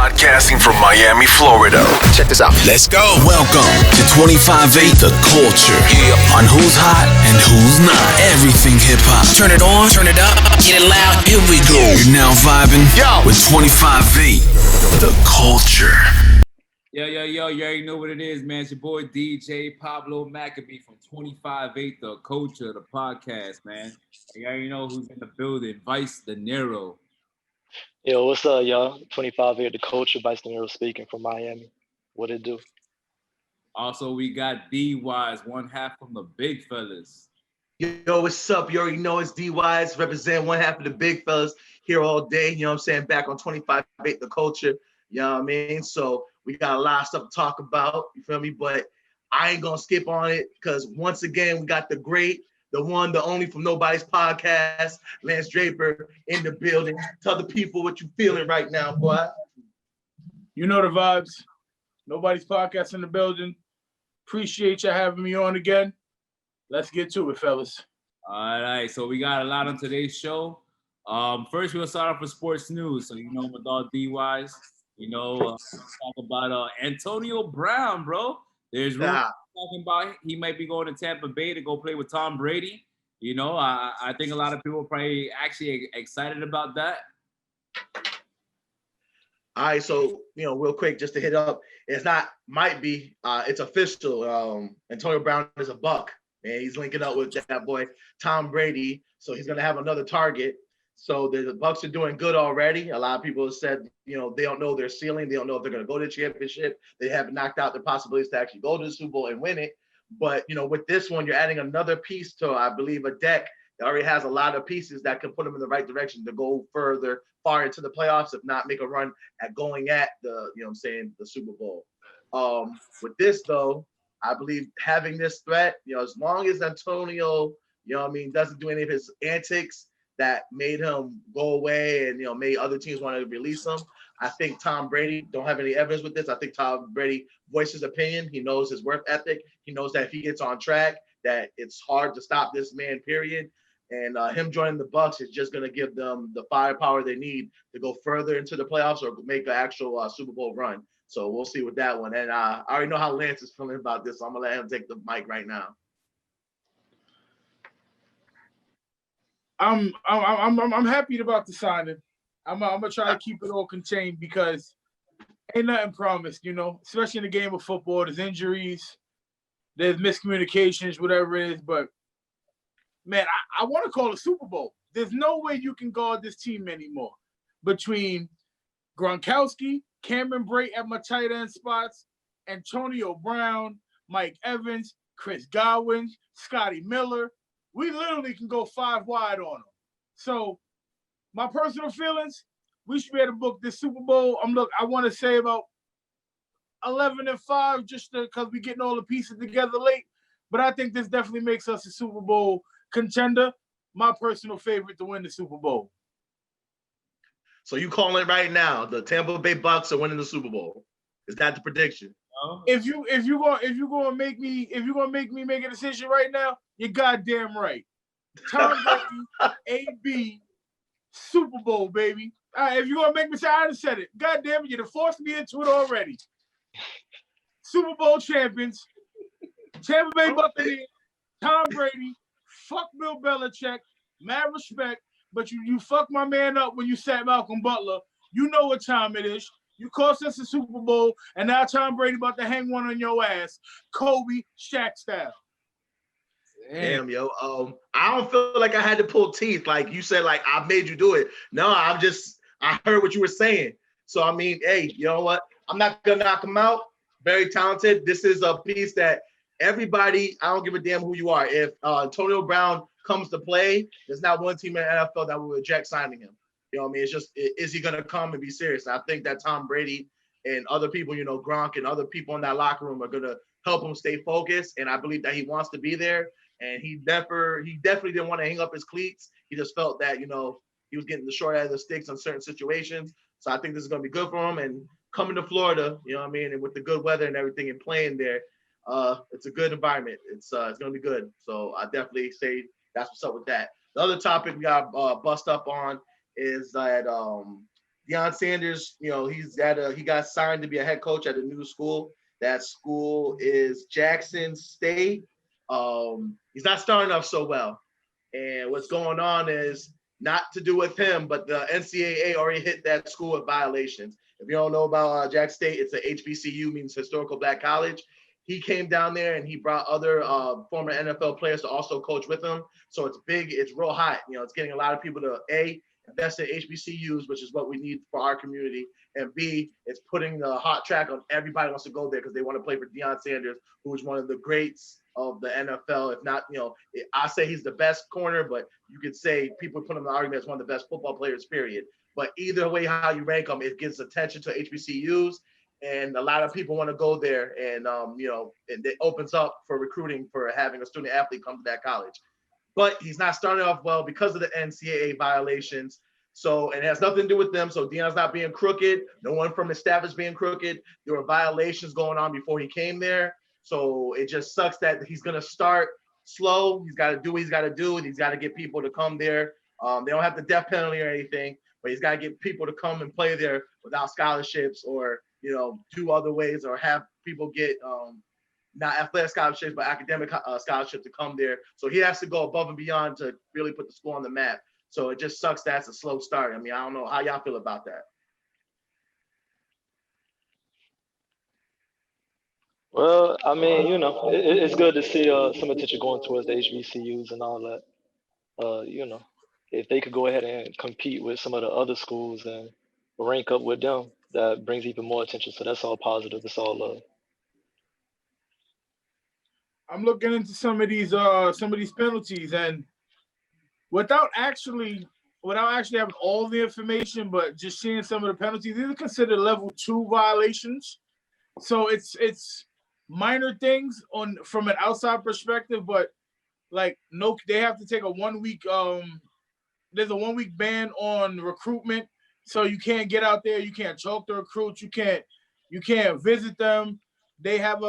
Broadcasting from Miami, Florida. Check this out. Let's go. Welcome to 25-8 The Culture. On who's hot and who's not. Everything hip-hop. Turn it on, turn it up, get it loud. Here we go. You're now vibing with 25-8 The Culture. Yo, you already know what it is, man. It's your boy DJ Pablo Maccabee from 25-8 The Culture, the podcast, man. You already know who's in the building. Vice De Niro. Yo, what's up, y'all? 25-8 The Culture, Vice De Niro speaking from Miami. What it do? Also, we got D-Wise, one half from the big fellas. Yo, what's up? You already know it's D-Wise, represent one half of the big fellas here all day. You know what I'm saying? Back on 25-8 The Culture. You know what I mean? So we got a lot of stuff to talk about. You feel me? But I ain't going to skip on it because once again, we got the great, the one, the only from Nobody's Podcast, Lance Draper in the building. Tell the people what you feeling right now, boy. You know the vibes. Nobody's Podcast in the building. Appreciate you having me on again. Let's get to it, fellas. All right, so we got a lot on today's show. First, we'll start off with sports news. So you know my dog D-Wise. You know, talk about Antonio Brown, bro. There's rumors talking about he might be going to Tampa Bay to go play with Tom Brady. You know, I think a lot of people are probably actually excited about that. All right, so, you know, real quick, just to hit up, it's not, might be, it's official. Antonio Brown is a Buck, and he's linking up with that boy, Tom Brady. So he's going to have another target. So the Bucks are doing good already. A lot of people have said, you know, they don't know their ceiling. They don't know if they're going to go to the championship. They haven't knocked out the possibilities to actually go to the Super Bowl and win it. But, you know, with this one, you're adding another piece to, I believe, a deck that already has a lot of pieces that can put them in the right direction to go far into the playoffs, if not make a run at going at the, you know what I'm saying, the Super Bowl. With this, though, I believe having this threat, you know, as long as Antonio, you know what I mean, doesn't do any of his antics that made him go away and, you know, made other teams want to release him. I think Tom Brady, don't have any evidence with this. I think Tom Brady voiced his opinion. He knows his work ethic. He knows that if he gets on track, that it's hard to stop this man, period. And him joining the Bucks is just going to give them the firepower they need to go further into the playoffs or make an actual Super Bowl run. So we'll see with that one. And I already know how Lance is feeling about this, so I'm going to let him take the mic right now. I'm happy about the signing. I'm gonna try to keep it all contained because ain't nothing promised, you know, especially in the game of football. There's injuries, there's miscommunications, whatever it is. But man, I want to call a Super Bowl. There's no way you can guard this team anymore. Between Gronkowski, Cameron Brate at my tight end spots, Antonio Brown, Mike Evans, Chris Godwin, Scotty Miller. We literally can go 5 wide on them. So my personal feelings, we should be able to book this Super Bowl. I want to say about 11-5 just because we're getting all the pieces together late. But I think this definitely makes us a Super Bowl contender. My personal favorite to win the Super Bowl. So you calling it right now, the Tampa Bay Bucks are winning the Super Bowl. Is that the prediction? If you're gonna make me make a decision right now, you're goddamn right. Tom Brady, AB, Super Bowl, baby. All right, if you're gonna make me say, I already said it. God damn it, you'd have forced me into it already. Super Bowl champions, Tampa Bay Buccaneers, Tom Brady, fuck Bill Belichick, mad respect, but you fucked my man up when you sat Malcolm Butler. You know what time it is. You cost us a Super Bowl, and now Tom Brady about to hang one on your ass. Kobe, Shaq style. Damn, yo. I don't feel like I had to pull teeth. Like you said, like I made you do it. No, I heard what you were saying. So, I mean, hey, you know what? I'm not going to knock him out. Very talented. This is a piece that everybody, I don't give a damn who you are. If Antonio Brown comes to play, there's not one team in the NFL that will reject signing him. You know what I mean? It's just, is he going to come and be serious? And I think that Tom Brady and other people, you know, Gronk and other people in that locker room are going to help him stay focused. And I believe that he wants to be there. And he definitely didn't want to hang up his cleats. He just felt that, you know, he was getting the short end of the sticks in certain situations. So I think this is going to be good for him. And coming to Florida, you know what I mean, and with the good weather and everything and playing there, it's a good environment. It's going to be good. So I definitely say that's what's up with that. The other topic we got bust up on is that Deion Sanders, you know, he got signed to be a head coach at a new school. That school is Jackson State. He's not starting off so well. And what's going on is not to do with him, but the NCAA already hit that school with violations. If you don't know about Jack State, it's a HBCU, means Historical Black College. He came down there and he brought other former NFL players to also coach with him. So it's big, it's real hot. You know, it's getting a lot of people to invest in HBCUs, which is what we need for our community. And B, it's putting the hot track on everybody wants to go there because they want to play for Deion Sanders, who is one of the greats of the NFL. If not, you know, I say he's the best corner, but you could say people put him in the argument as one of the best football players, period. But either way, how you rank them, it gives attention to HBCUs. And a lot of people want to go there, and you know, and it opens up for recruiting for having a student athlete come to that college. But he's not starting off well because of the NCAA violations. So, and it has nothing to do with them. So Deion's not being crooked. No one from his staff is being crooked. There were violations going on before he came there. So it just sucks that he's going to start slow. He's got to do what he's got to do. He's got to get people to come there. They don't have the death penalty or anything, but he's got to get people to come and play there without scholarships, or, you know, do other ways, or have people get not athletic scholarships, but academic scholarships to come there. So he has to go above and beyond to really put the school on the map. So it just sucks that's a slow start. I mean, I don't know how y'all feel about that. Well, I mean, you know, it's good to see some attention going towards the HBCUs and all that. You know, if they could go ahead and compete with some of the other schools and rank up with them, that brings even more attention. So that's all positive. It's all love. I'm looking into some of these penalties, and without actually having all the information, but just seeing some of the penalties, these are considered level 2 violations. So it's minor things from an outside perspective, but like, no, they have to take a 1 week. There's a 1 week ban on recruitment, so you can't get out there. You can't talk to recruits. You can't visit them. They have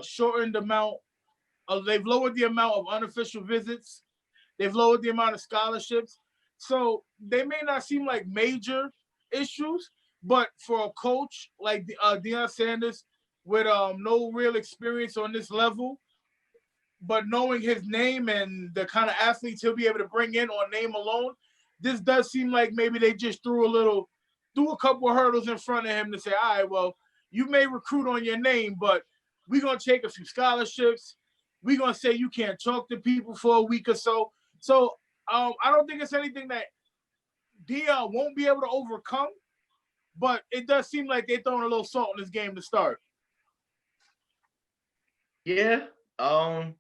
shortened amount. They've lowered the amount of unofficial visits. They've lowered the amount of scholarships. So they may not seem like major issues, but for a coach like Deion Sanders, with no real experience on this level, but knowing his name and the kind of athletes he'll be able to bring in on name alone, this does seem like maybe they just threw a couple of hurdles in front of him to say, all right, well, you may recruit on your name, but we're going to take a few scholarships. We're going to say you can't talk to people for a week or so. So I don't think it's anything that Deion won't be able to overcome, but it does seem like they're throwing a little salt in this game to start. Yeah. I'll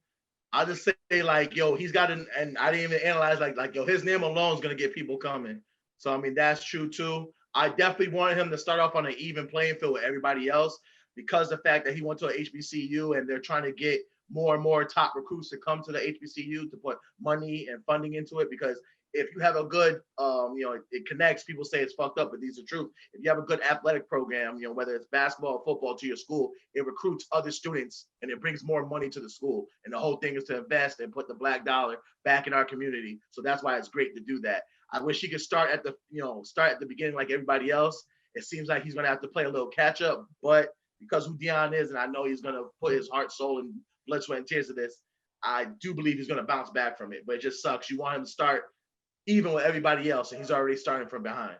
just say, like, yo, he's got and I didn't even analyze, like, yo, his name alone is going to get people coming. So, I mean, that's true too. I definitely wanted him to start off on an even playing field with everybody else, because the fact that he went to an HBCU and they're trying to get more and more top recruits to come to the HBCU to put money and funding into it. Because if you have a good, you know, it connects. People say it's fucked up, but these are true. If you have a good athletic program, you know, whether it's basketball or football to your school, it recruits other students and it brings more money to the school. And the whole thing is to invest and put the black dollar back in our community. So that's why it's great to do that. I wish he could start at the beginning like everybody else. It seems like he's going to have to play a little catch up, but because who Deion is, and I know he's going to put his heart, soul, and blood, sweat, and tears to this, I do believe he's going to bounce back from it. But it just sucks. You want him to start even with everybody else, and he's already starting from behind.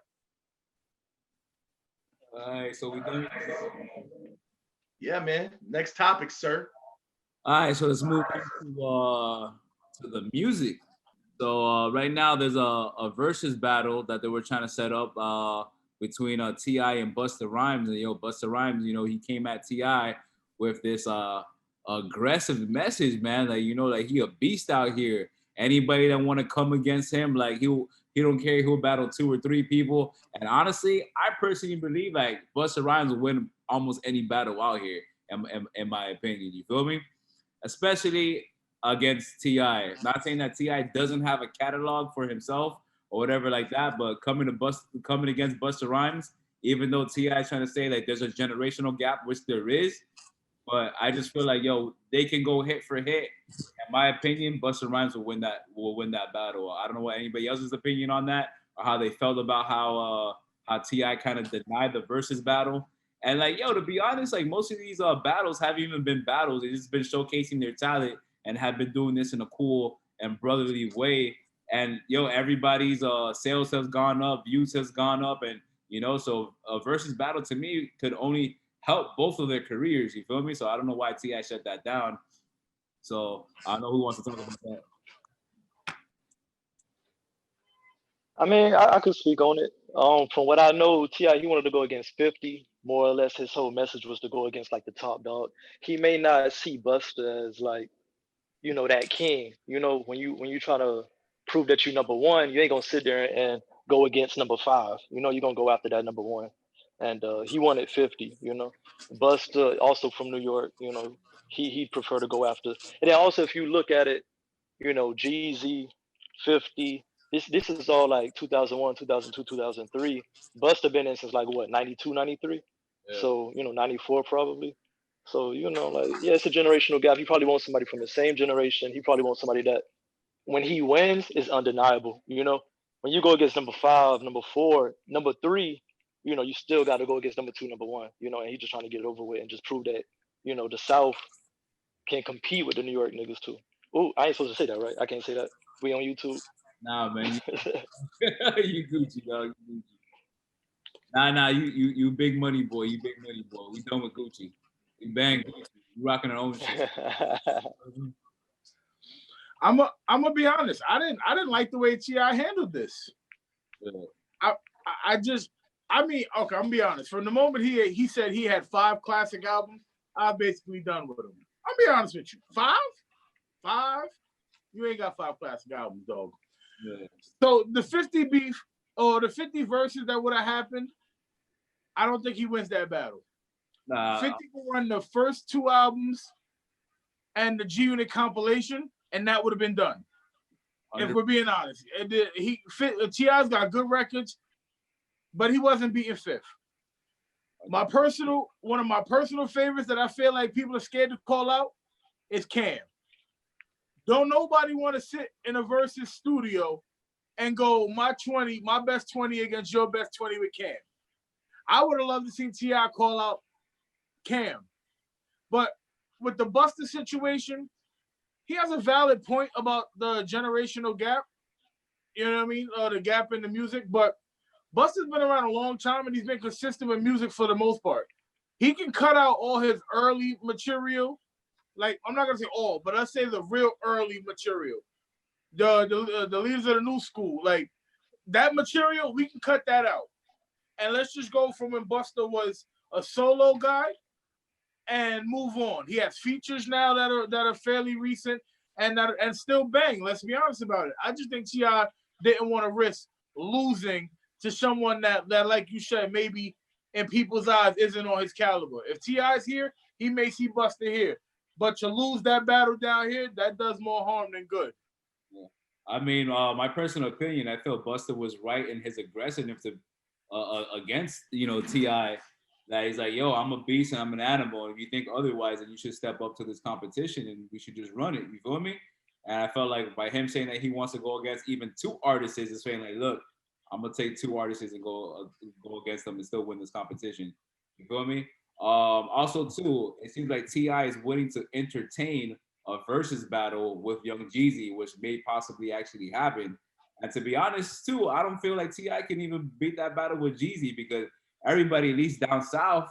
All right, so we done. Yeah, man. Next topic, sir. All right, so let's move on to the music. So right now there's a Verzuz battle that they were trying to set up between T.I. and Busta Rhymes. And Busta Rhymes, you know, he came at T.I. with this aggressive message, man. Like, you know, like, he a beast out here. Anybody that want to come against him, like, he don't care. He'll battle 2 or 3 people. And honestly, I personally believe, like, Busta Rhymes will win almost any battle out here, in my opinion. You feel me? Especially against T.I. Not saying that T.I. doesn't have a catalog for himself or whatever like that, but coming against Busta Rhymes, even though T.I. is trying to say, like, there's a generational gap, which there is, but I just feel like, yo, they can go hit for hit. In my opinion, Busta Rhymes will win that battle. I don't know what anybody else's opinion on that, or how they felt about how T.I. kind of denied the versus battle. And like, yo, to be honest, like most of these battles haven't even been battles. It's just been showcasing their talent and have been doing this in a cool and brotherly way. And yo, everybody's sales has gone up, views has gone up, and so a versus battle to me could only help both of their careers. You feel me? So I don't know why T.I. shut that down. So I don't know who wants to talk about that. I mean, I could speak on it. From what I know, T.I. he wanted to go against 50. More or less, his whole message was to go against like the top dog. He may not see Busta as like, that king. When you try to prove that you're number one, you ain't gonna sit there and go against number 5. You're gonna go after that number 1. And he wanted 50. Busta also from New York. He'd prefer to go after. And then also, if you look at it, Jeezy, 50. This is all like 2001, 2002, 2003. Busta been in since like what, 92, 93? Yeah. So, 94 probably. So, like, yeah, it's a generational gap. He probably wants somebody from the same generation. He probably wants somebody that when he wins is undeniable. When you go against number 5, number 4, number 3, you still got to go against number 2, number 1, and he's just trying to get it over with and just prove that, the South can compete with the New York niggas too. Oh, I ain't supposed to say that, right? I can't say that. We on YouTube. Nah, man. You Gucci, dog. You Gucci. Nah, you big money boy. You big money boy. We done with Gucci. We bang Gucci. We rocking our own shit. I'm gonna be honest. I didn't like the way T.I. handled this. Yeah. I mean, okay, I'm gonna be honest. From the moment he said he had 5 classic albums, I'm basically done with him. I'll be honest with you. 5? You ain't got 5 classic albums, dog. Yeah. So the 50 beef or the 50 verses that would have happened, I don't think he wins that battle. Nah. 50 will run the first 2 albums and the G Unit compilation, and that would have been done. If we're being honest. T.I.'s got good records, but he wasn't beating 5th. One of my personal favorites that I feel like people are scared to call out is Cam. Don't nobody want to sit in a versus studio and go my best 20 against your best 20 with Cam. I would have loved to see T.I. call out Cam. But with the Busta situation, he has a valid point about the generational gap. You know what I mean? The gap in the music. But Busta's been around a long time and he's been consistent with music for the most part. He can cut out all his early material. Like, I'm not gonna say all, but let's say the real early material. The leaders of the new school. Like, that material, we can cut that out. And let's just go from when Busta was a solo guy and move on. He has features now that are fairly recent and still bang. Let's be honest about it. I just think T.I. didn't want to risk losing to someone that like you said, maybe in people's eyes isn't on his caliber. If T.I.'s here, he may see Busta here. But to lose that battle down here, that does more harm than good. Yeah. I mean, my personal opinion, I feel Busta was right in his aggressiveness against, T.I. That he's like, yo, I'm a beast and I'm an animal. If you think otherwise, then you should step up to this competition and we should just run it. You feel me? And I felt like by him saying that he wants to go against even 2 artists, is saying like, look, I'm gonna take 2 artists and go against them and still win this competition. You feel me? Also, too, it seems like T.I. is willing to entertain a versus battle with Young Jeezy, which may possibly actually happen. And to be honest, too, I don't feel like T.I. can even beat that battle with Jeezy because everybody, at least down south,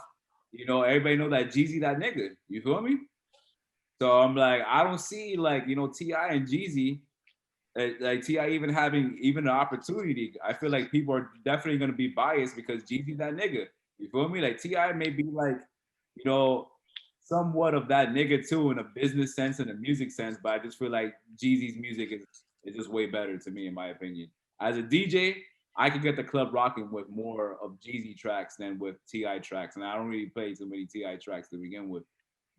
everybody know that Jeezy that nigga. You feel me? So I'm like, I don't see like, T.I. and Jeezy, like T.I. even having an opportunity. I feel like people are definitely gonna be biased because Jeezy that nigga. You feel me? Like T.I. may be like, somewhat of that nigga too in a business sense and a music sense, but I just feel like Jeezy's music is just way better to me, in my opinion. As a DJ, I could get the club rocking with more of Jeezy tracks than with T.I. tracks, and I don't really play too many T.I. tracks to begin with.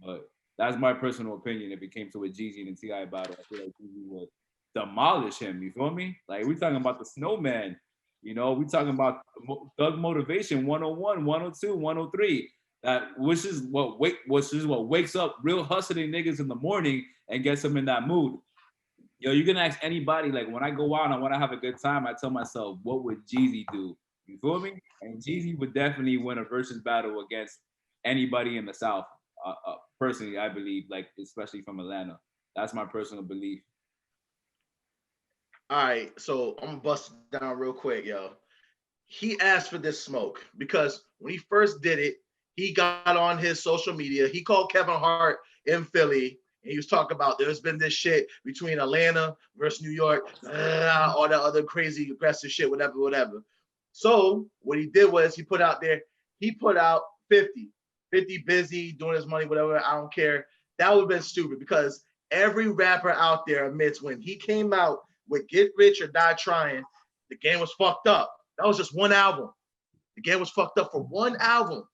But that's my personal opinion. If it came to a Jeezy and a T.I. battle, I feel like Jeezy would demolish him. You feel me? Like we're talking about the Snowman. We talking about Thug Motivation 101, 102, 103. Which is what wakes up real hustling niggas in the morning and gets them in that mood. Yo, you can ask anybody. Like when I go out and I want to have a good time, I tell myself, what would Jeezy do? You feel me? And Jeezy would definitely win a versus battle against anybody in the South. Personally, I believe, like especially from Atlanta. That's my personal belief. All right, so I'm gonna bust it down real quick, yo. He asked for this smoke because when he first did it, he got on his social media. He called Kevin Hart in Philly, and he was talking about there's been this shit between Atlanta versus New York, all that other crazy aggressive shit, whatever. So what he did was he put out 50 busy doing his money, whatever. I don't care. That would have been stupid because every rapper out there admits when he came out with Get Rich or Die Trying, the game was fucked up. That was just one album. The game was fucked up for one album.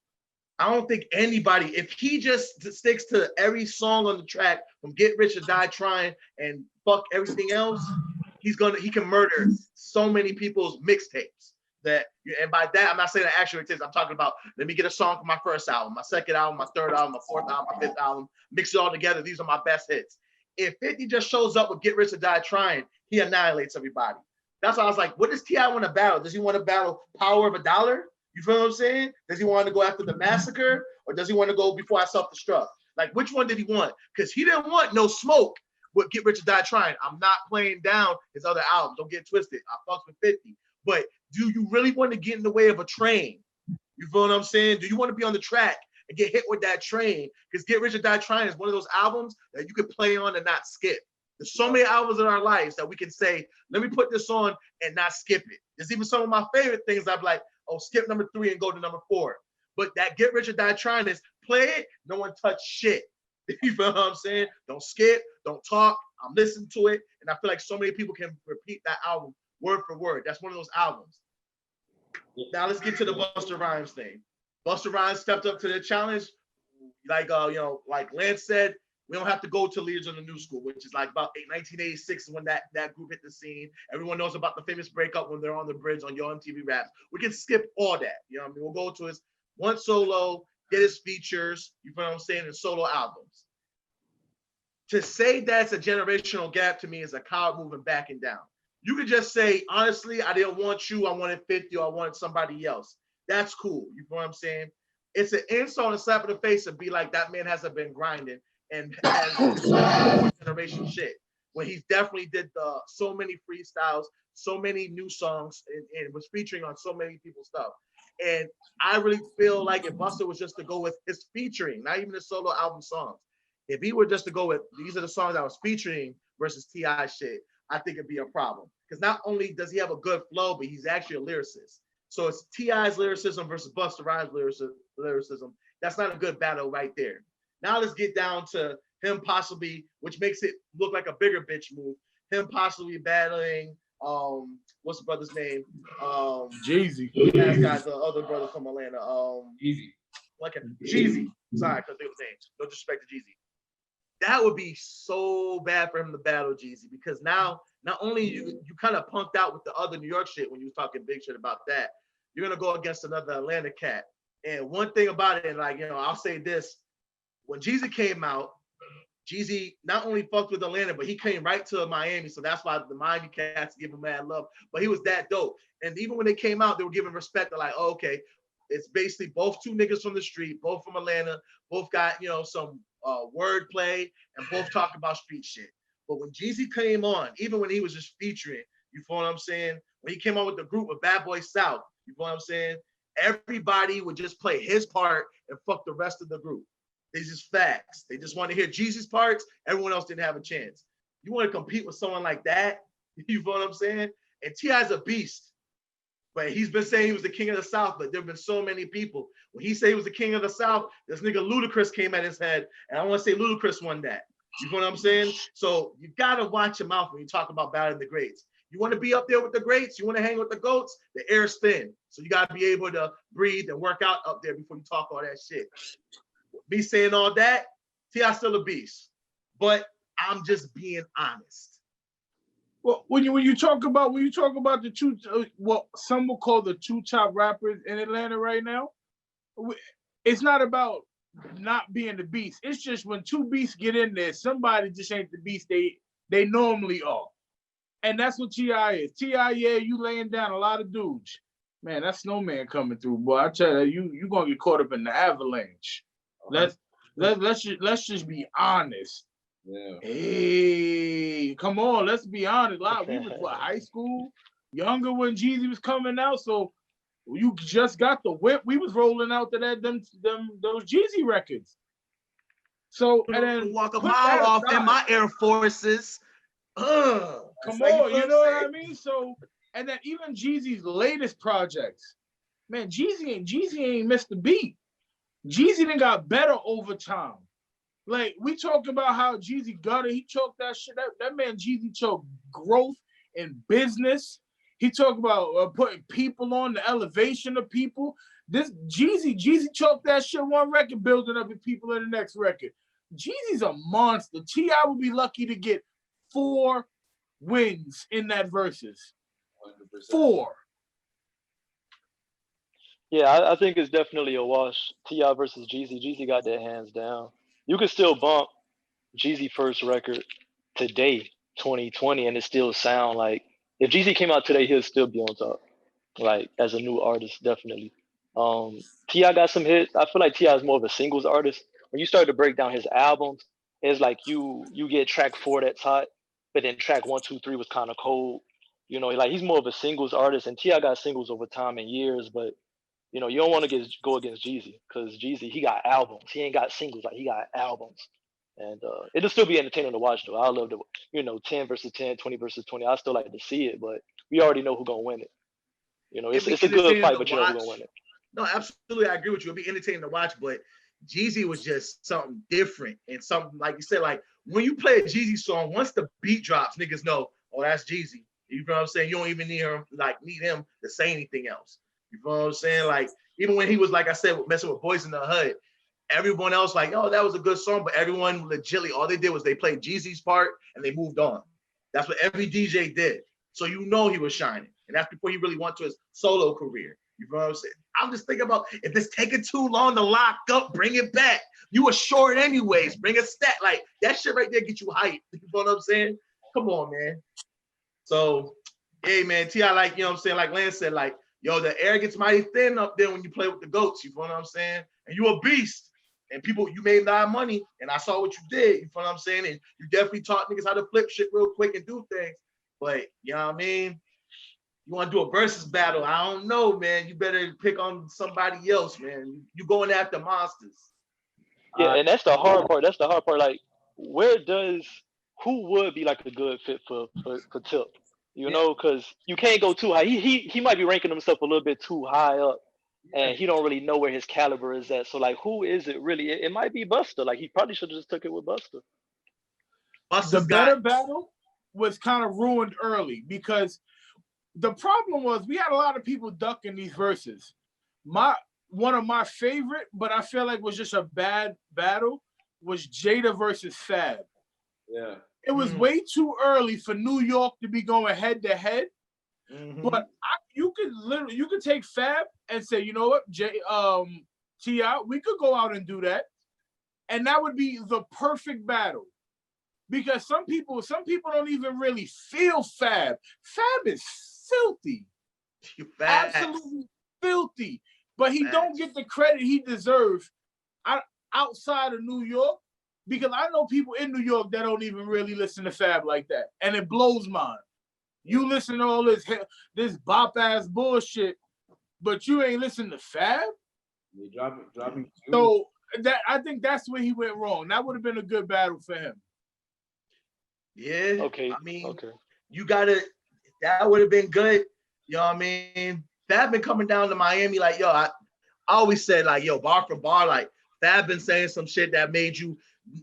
I don't think anybody, if he just sticks to every song on the track from Get Rich or Die Trying and fuck everything else, he can murder so many people's mixtapes. And by that, I'm not saying the actual mixtapes. I'm talking about let me get a song for my first album, my second album, my third album, my fourth album, my fifth album, mix it all together. These are my best hits. If 50 just shows up with Get Rich or Die Trying, he annihilates everybody. That's why I was like, what does T.I. want to battle? Does he want to battle Power of a Dollar? You feel what I'm saying? Does he want to go after the Massacre? Or does he want to go Before I Self-Destruct? Like, which one did he want? Because he didn't want no smoke with Get Rich or Die Trying. I'm not playing down his other albums. Don't get twisted. I fucks with 50. But do you really want to get in the way of a train? You feel what I'm saying? Do you want to be on the track and get hit with that train? Because Get Rich or Die Trying is one of those albums that you can play on and not skip. There's so many albums in our lives that we can say, let me put this on and not skip it. There's even some of my favorite things I'm like, oh, skip number 3 and go to number 4. But that Get Rich or Die Trying is play it, no one touch shit. You feel what I'm saying? Don't skip, don't talk. I'm listening to it. And I feel like so many people can repeat that album word for word. That's one of those albums. Now let's get to the Busta Rhymes thing. Busta Rhymes stepped up to the challenge. Like like Lance said, we don't have to go to Leaders of the New School, which is like about 1986 when that group hit the scene. Everyone knows about the famous breakup when they're on the bridge on Yo MTV Raps. We can skip all that. You know what I mean? We'll go to his one solo, get his features, you know what I'm saying, and solo albums. To say that's a generational gap to me is a coward moving back and down. You could just say, honestly, I didn't want you. I wanted 50 or I wanted somebody else. That's cool. You know what I'm saying? It's an insult and slap in the face to be like, that man hasn't been grinding and has generation shit. When he definitely did so many freestyles, so many new songs, and was featuring on so many people's stuff. And I really feel like if Busta was just to go with his featuring, not even the solo album songs, if he were just to go with these are the songs I was featuring versus T.I. shit, I think it'd be a problem. Because not only does he have a good flow, but he's actually a lyricist. So it's T.I.'s lyricism versus Busta Rhymes' lyricism. That's not a good battle right there. Now let's get down to him possibly, which makes it look like a bigger bitch move, him possibly battling, what's the brother's name? Jeezy. That guy's the other brother from Atlanta. Easy. Jeezy. Sorry, I couldn't think of his name. No disrespect to Jeezy. That would be so bad for him to battle Jeezy because now not only you kind of punked out with the other New York shit when you was talking big shit about that, you're gonna go against another Atlanta cat. And one thing about it, like, I'll say this, when Jeezy came out, Jeezy not only fucked with Atlanta, but he came right to Miami. So that's why the Miami cats give him mad love. But he was that dope. And even when they came out, they were giving respect. They're like, oh, okay, it's basically both two niggas from the street, both from Atlanta, both got, some wordplay, and both talk about street shit. But when Jeezy came on, even when he was just featuring, you feel what I'm saying? When he came on with the group with Bad Boy South, you feel what I'm saying? Everybody would just play his part and fuck the rest of the group. These just facts. They just want to hear Jeezy's parts. Everyone else didn't have a chance. You want to compete with someone like that? You feel what I'm saying? And T.I.'s a beast. But he's been saying he was the king of the South, but there have been so many people. When he said he was the king of the South, this nigga Ludacris came at his head, and I want to say Ludacris won that. You feel what I'm saying? So you got to watch your mouth when you talk about battling the greats. You want to be up there with the greats? You want to hang with the goats? The air's thin. So you got to be able to breathe and work out up there before you talk all that shit. Me saying all that, T.I. still a beast. But I'm just being honest. Well, when you talk about the two, what some will call the two top rappers in Atlanta right now, it's not about not being the beast. It's just when two beasts get in there, somebody just ain't the beast they normally are. And that's what T.I. is. T.I., yeah, you laying down a lot of dudes. Man, that snowman coming through, boy. I tell you, you gonna get caught up in the avalanche. Let's just be honest. Yeah. Hey, come on, let's be honest. We was high school, younger when Jeezy was coming out, so you just got the whip. We was rolling out to those Jeezy records. So and then walk a mile off in my Air Forces. Come on, you know what I mean? So and then even Jeezy's latest projects, man, Jeezy ain't missed a beat. Jeezy done got better over time. Like we talked about how Jeezy got it. He choked that shit. That man Jeezy choked growth in business. He talked about putting people on, the elevation of people. This Jeezy choked that shit one record, building up with people in the next record. Jeezy's a monster. T.I. would be lucky to get 4 wins in that versus. 100%. 4. Yeah, I think it's definitely a wash. T.I. versus Jeezy. Jeezy got that hands down. You could still bump Jeezy first record today, 2020, and it still sound like if Jeezy came out today, he'll still be on top. Like as a new artist, definitely. T.I. got some hits. I feel like T.I. is more of a singles artist. When you start to break down his albums, it's like you get track 4 that's hot, but then track 1, 2, 3 was kind of cold. You know, like he's more of a singles artist, and T.I. got singles over time and years, but you know, you don't want to go against Jeezy because Jeezy, he got albums. He ain't got singles, like he got albums. And it'll still be entertaining to watch though. I love to, 10 versus 10, 20 versus 20. I still like to see it, but we already know who's gonna win it. You know, it's a good fight, but you know who's gonna win it. No, absolutely, I agree with you. It'll be entertaining to watch, but Jeezy was just something different and something like you said. Like when you play a Jeezy song, once the beat drops, niggas know, oh, that's Jeezy. You know what I'm saying? You don't even need him to say anything else. You know what I'm saying? Like even when he was, like I said, messing with Boys in the Hood, everyone else like, oh, that was a good song, but everyone legitly, all they did was they played Jeezy's part and they moved on. That's what every DJ did. So you know he was shining, and that's before he really went to his solo career. You know what I'm saying? I'm just thinking about if it's taking too long to lock up, bring it back. You were short anyways. Bring a stat like that shit right there get you hyped. You know what I'm saying? Come on, man. So, hey, man, T.I. like, you know what I'm saying? Like Lance said, like, yo, the air gets mighty thin up there when you play with the goats. You know what I'm saying? And you a beast. And people, you made a lot of money, and I saw what you did. You know what I'm saying? And you definitely taught niggas how to flip shit real quick and do things. But you know what I mean? You want to do a versus battle? I don't know, man. You better pick on somebody else, man. You going after monsters. Yeah, and that's the hard part. That's the hard part. Like, who would be like a good fit for Tip? You know, because you can't go too high. He might be ranking himself a little bit too high up, and he don't really know where his caliber is at. So like, who is it really? It might be Busta. Like he probably should have just took it with Busta. The better battle was kind of ruined early because the problem was we had a lot of people ducking these verses. One of my favorite, but I feel like was just a bad battle, was Jada versus Fab. Yeah. It was way too early for New York to be going head to head. But you could take Fab and say, you know what, T.I., we could go out and do that. And that would be the perfect battle. Because some people don't even really feel Fab. Fab is filthy. Absolutely filthy. But he don't get the credit he deserves outside of New York, because I know people in New York that don't even really listen to Fab like that. And it blows mine. You listen to all this bop-ass bullshit, but you ain't listen to Fab? They dropping too. So I think that's where he went wrong. That would have been a good battle for him. Yeah. Okay. I mean, that would have been good. You know what I mean? Fab been coming down to Miami like, yo, I always said like, yo, bar for bar, like Fab been saying some shit that made you,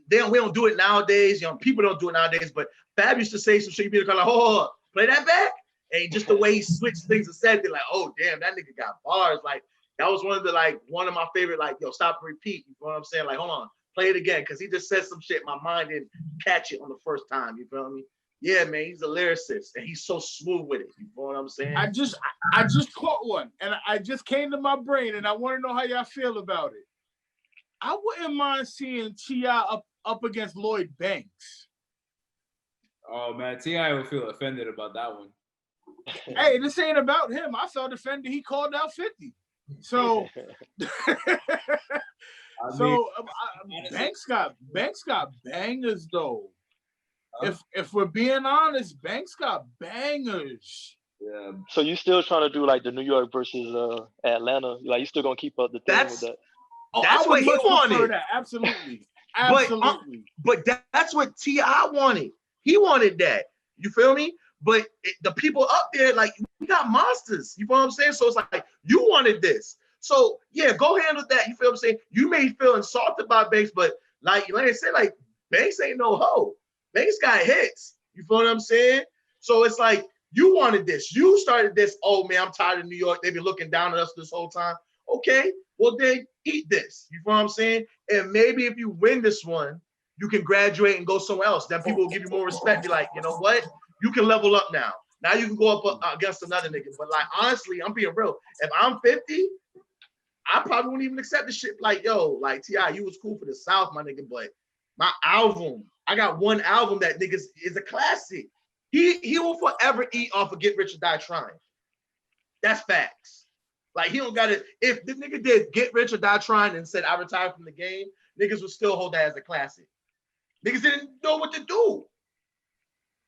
we don't do it nowadays. You know, people don't do it nowadays, but Fab used to say some shit, you'd be like, oh, play that back. And just the way he switched things and said it, like, oh, damn, that nigga got bars. Like, that was one of my favorite, like, yo, stop and repeat. You know what I'm saying? Like, hold on, play it again. Cause he just said some shit. My mind didn't catch it on the first time. You feel me? Yeah, man, he's a lyricist and he's so smooth with it. You know what I'm saying? I just caught one and I just came to my brain and I want to know how y'all feel about it. I wouldn't mind seeing T.I. up against Lloyd Banks. Oh man, T.I. will feel offended about that one. Hey, this ain't about him. I felt offended. He called out 50. So, Banks got bangers though. If we're being honest, Banks got bangers. Yeah. So you still trying to do like the New York versus Atlanta? Like you still gonna keep up the thing with that? Oh, That's what he wanted. That. Absolutely. Absolutely. But that's what T.I. wanted. He wanted that. You feel me? But the people up there, like, we got monsters. You feel what I'm saying? So it's like, you wanted this. So yeah, go handle that. You feel what I'm saying? You may feel insulted by Banks, but like I said, like, Banks ain't no hoe. Banks got hits. You feel what I'm saying? So it's like, you wanted this. You started this. Oh man, I'm tired of New York. They've been looking down at us this whole time. Okay, well then eat this. You feel what I'm saying? And maybe if you win this one, you can graduate and go somewhere else. Then people will give you more respect. Be like, you know what? You can level up now. Now you can go up against another nigga. But like, honestly, I'm being real. If I'm 50, I probably wouldn't even accept the shit. Like, yo, like T.I., you was cool for the South, my nigga, but my album, I got one album that niggas is a classic. He will forever eat off of Get Rich or Die Trying. That's facts. Like, he don't got it. If the nigga did Get Rich or Die Trying and said, I retired from the game, niggas would still hold that as a classic. Niggas didn't know what to do.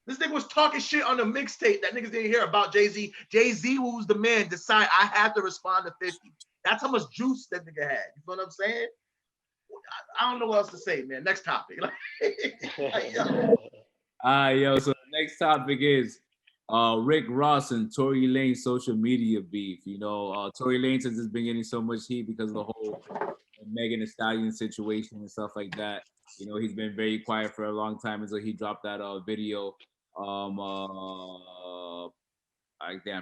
This nigga was talking shit on the mixtape that niggas didn't hear about Jay-Z. Jay-Z, who's the man, decide I have to respond to 50. That's how much juice that nigga had. You feel what I'm saying? I don't know what else to say, man. Next topic. Yo, so the next topic is Rick Ross and Tory Lanez social media beef. You know, Tory Lanez has just been getting so much heat because of the whole Megan Thee Stallion situation and stuff like that. You know, he's been very quiet for a long time until he dropped that video. I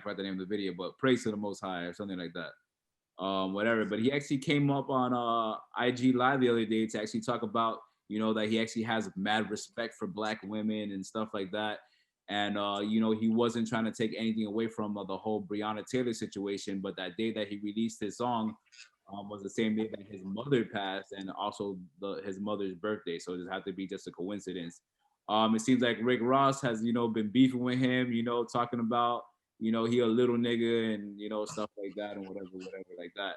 forgot the name of the video, but Praise to the Most High or something like that. Whatever. But he actually came up on IG Live the other day to actually talk about, you know, that he actually has mad respect for Black women and stuff like that. And, you know, he wasn't trying to take anything away from the whole Breonna Taylor situation. But that day that he released his song was the same day that his mother passed and also his mother's birthday. So it just had to be just a coincidence. It seems like Rick Ross has, you know, been beefing with him, you know, talking about, you know, he a little nigga and, you know, stuff like that and whatever like that.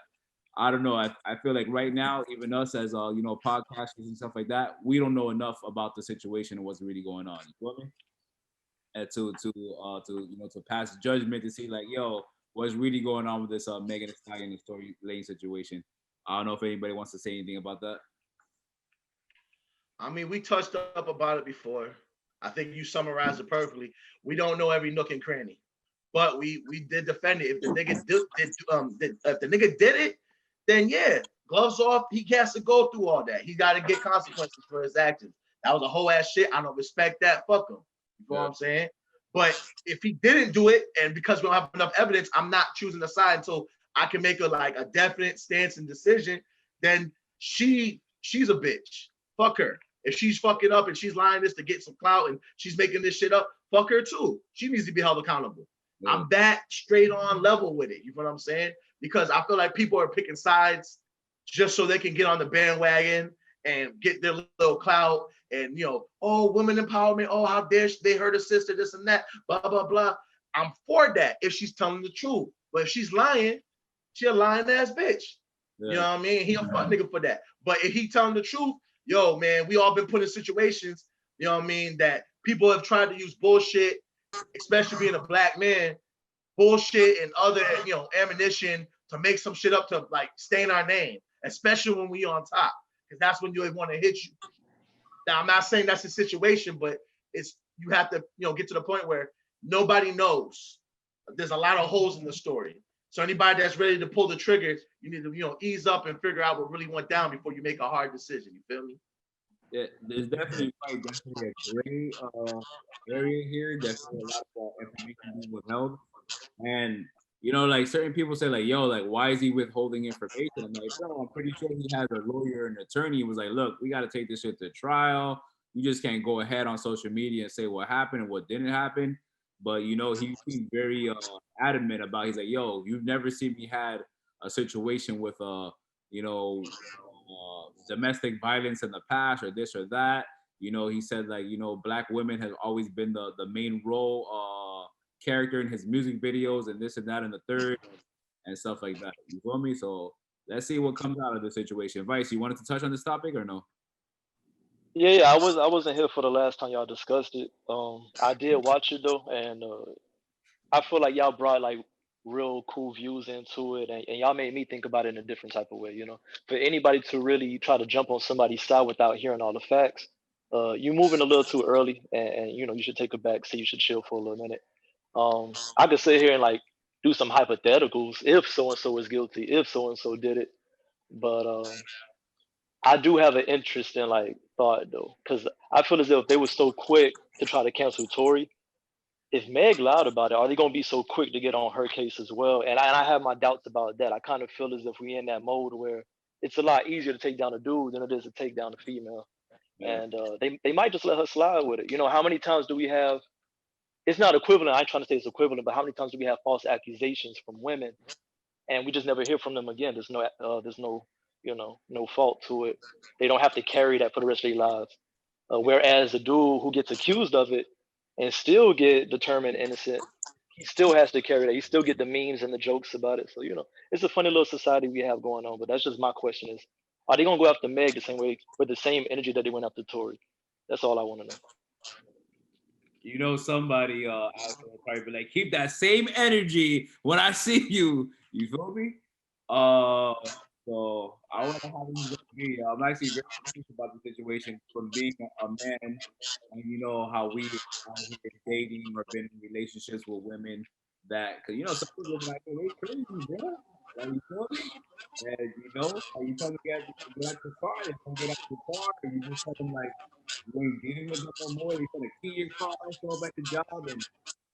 I don't know. I feel like right now, even us as, you know, podcasters and stuff like that, we don't know enough about the situation and what's really going on. You feel me? And to you know, to pass judgment to see like, yo, what's really going on with this Megan Thee Stallion and Tory Lanez situation. I don't know if anybody wants to say anything about that. I mean, we touched up about it before. I think you summarized it perfectly. We don't know every nook and cranny, but we did defend it. If the nigga if the nigga did it, then yeah, gloves off. He has to go through all that. He got to get consequences for his actions. That was a whole ass shit. I don't respect that. Fuck him. You know what I'm saying? But if he didn't do it, and because we don't have enough evidence, I'm not choosing a side until I can make a definite stance and decision. Then she's a bitch. Fuck her. If she's fucking up and she's lying this to get some clout and she's making this shit up, fuck her too. She needs to be held accountable. Yeah. I'm that straight on level with it. You know what I'm saying? Because I feel like people are picking sides just so they can get on the bandwagon and get their little clout and, you know, oh, women empowerment, oh, how dare they hurt a sister, this and that, blah, blah, blah. I'm for that if she's telling the truth. But if she's lying, she a lying ass bitch. Yeah. You know what I mean? He a fuck nigga for that. But if he telling the truth, yo, man, we all been put in situations, you know what I mean, that people have tried to use bullshit, especially being a Black man, bullshit and other, you know, ammunition to make some shit up to like stain our name, especially when we on top, because that's when you want to hit you. Now, I'm not saying that's the situation, but it's, you have to, you know, get to the point where nobody knows. There's a lot of holes in the story. So anybody that's ready to pull the trigger, you need to, you know, ease up and figure out what really went down before you make a hard decision. You feel me? Yeah, there's definitely a gray area here. Definitely a lot of information being withheld. And, you know, like certain people say like, yo, like, why is he withholding information? I'm like, bro, I'm pretty sure he has a lawyer and attorney. He was like, look, we got to take this shit to trial. You just can't go ahead on social media and say what happened and what didn't happen. But, you know, he seemed very adamant about, he's like, yo, you've never seen me had a situation with, you know, domestic violence in the past or this or that. You know, he said like, you know, black women have always been the main role character in his music videos and this and that and the third and stuff like that. You feel me? So let's see what comes out of the situation. Vice, you wanted to touch on this topic or no? Yeah, I wasn't here for the last time y'all discussed it. I did watch it though, and I feel like y'all brought like real cool views into it, and y'all made me think about it in a different type of way. You know, for anybody to really try to jump on somebody's side without hearing all the facts, you moving a little too early, and you know you should take a back, so you should chill for a little minute. I could sit here and like do some hypotheticals if so and so is guilty, if so and so did it, but I do have an interest in like thought though, because I feel as if they were so quick to try to cancel Tory. If Meg lied about it, are they gonna be so quick to get on her case as well? And I have my doubts about that. I kind of feel as if we're in that mode where it's a lot easier to take down a dude than it is to take down a female. Yeah. And they might just let her slide with it. You know, how many times do we have? It's not equivalent. I ain't trying to say it's equivalent, but how many times do we have false accusations from women, and we just never hear from them again? There's no, you know, no fault to it. They don't have to carry that for the rest of their lives. Whereas the dude who gets accused of it and still get determined innocent, he still has to carry that. He still get the memes and the jokes about it. So, you know, it's a funny little society we have going on. But that's just my question is, are they going to go after Meg the same way with the same energy that they went after Tory? That's all I want to know. You know, somebody out there probably be like, keep that same energy when I see you. You feel me? So I want to have him be. I'm actually very curious about the situation from being a man, and you know how we out here dating or been in relationships with women that, cause you know some people be like, "Hey, they crazy, bro." Like you feel me? And you know, like you tell them get out the car, they don't get out the car, and you just tell them like you ain't dealing with them no more. They try to key your car, show up at the job, and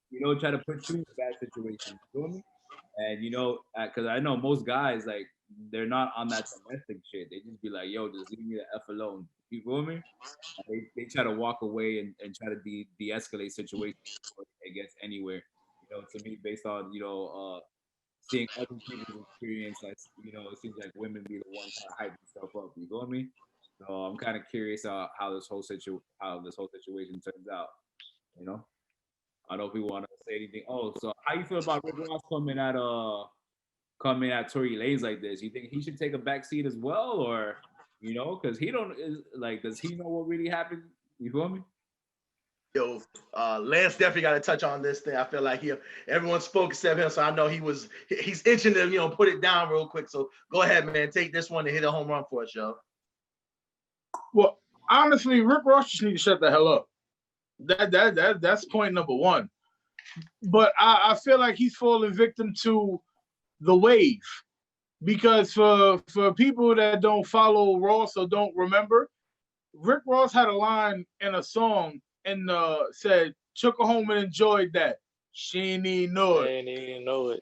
you know try to put you in a bad situation. You feel me? And you know, because I know most guys like they're not on that domestic shit. They just be like, "Yo, just leave me the f alone." You feel me? They try to walk away and try to de-escalate situations before it gets anywhere. You know, to me, based on seeing other people's experience, like you know, it seems like women be the ones trying to hype themselves up. You feel me? So I'm kind of curious how this whole situation turns out. You know, I don't know if we want to say anything. Oh, so how you feel about Rick Ross coming at Tory Lanez like this? You think he should take a back seat as well, or you know, because he don't like, does he know what really happened? You feel me? Yo, Lance definitely got to touch on this thing. I feel like everyone spoke except him, so I know he's itching to put it down real quick. So go ahead, man, take this one and hit a home run for us, yo. Well, honestly, Rick Ross just need to shut the hell up. That's point number one. But I feel like he's falling victim to the wave, because for people that don't follow Ross or don't remember, Rick Ross had a line in a song and said, "Took her home and enjoyed that. She ain't even know it." Ain't even know it.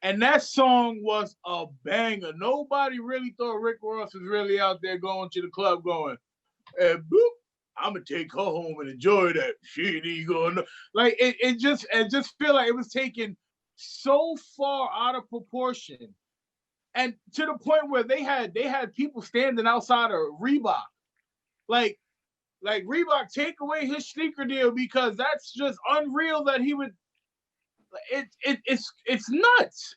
And that song was a banger. Nobody really thought Rick Ross was really out there going to the club going, "And boop, I'm gonna take her home and enjoy that. She ain't even gonna know." Like it just feel like it was taken so far out of proportion, and to the point where they had people standing outside of Reebok, like Reebok, take away his sneaker deal, because that's just unreal that he would. It's nuts.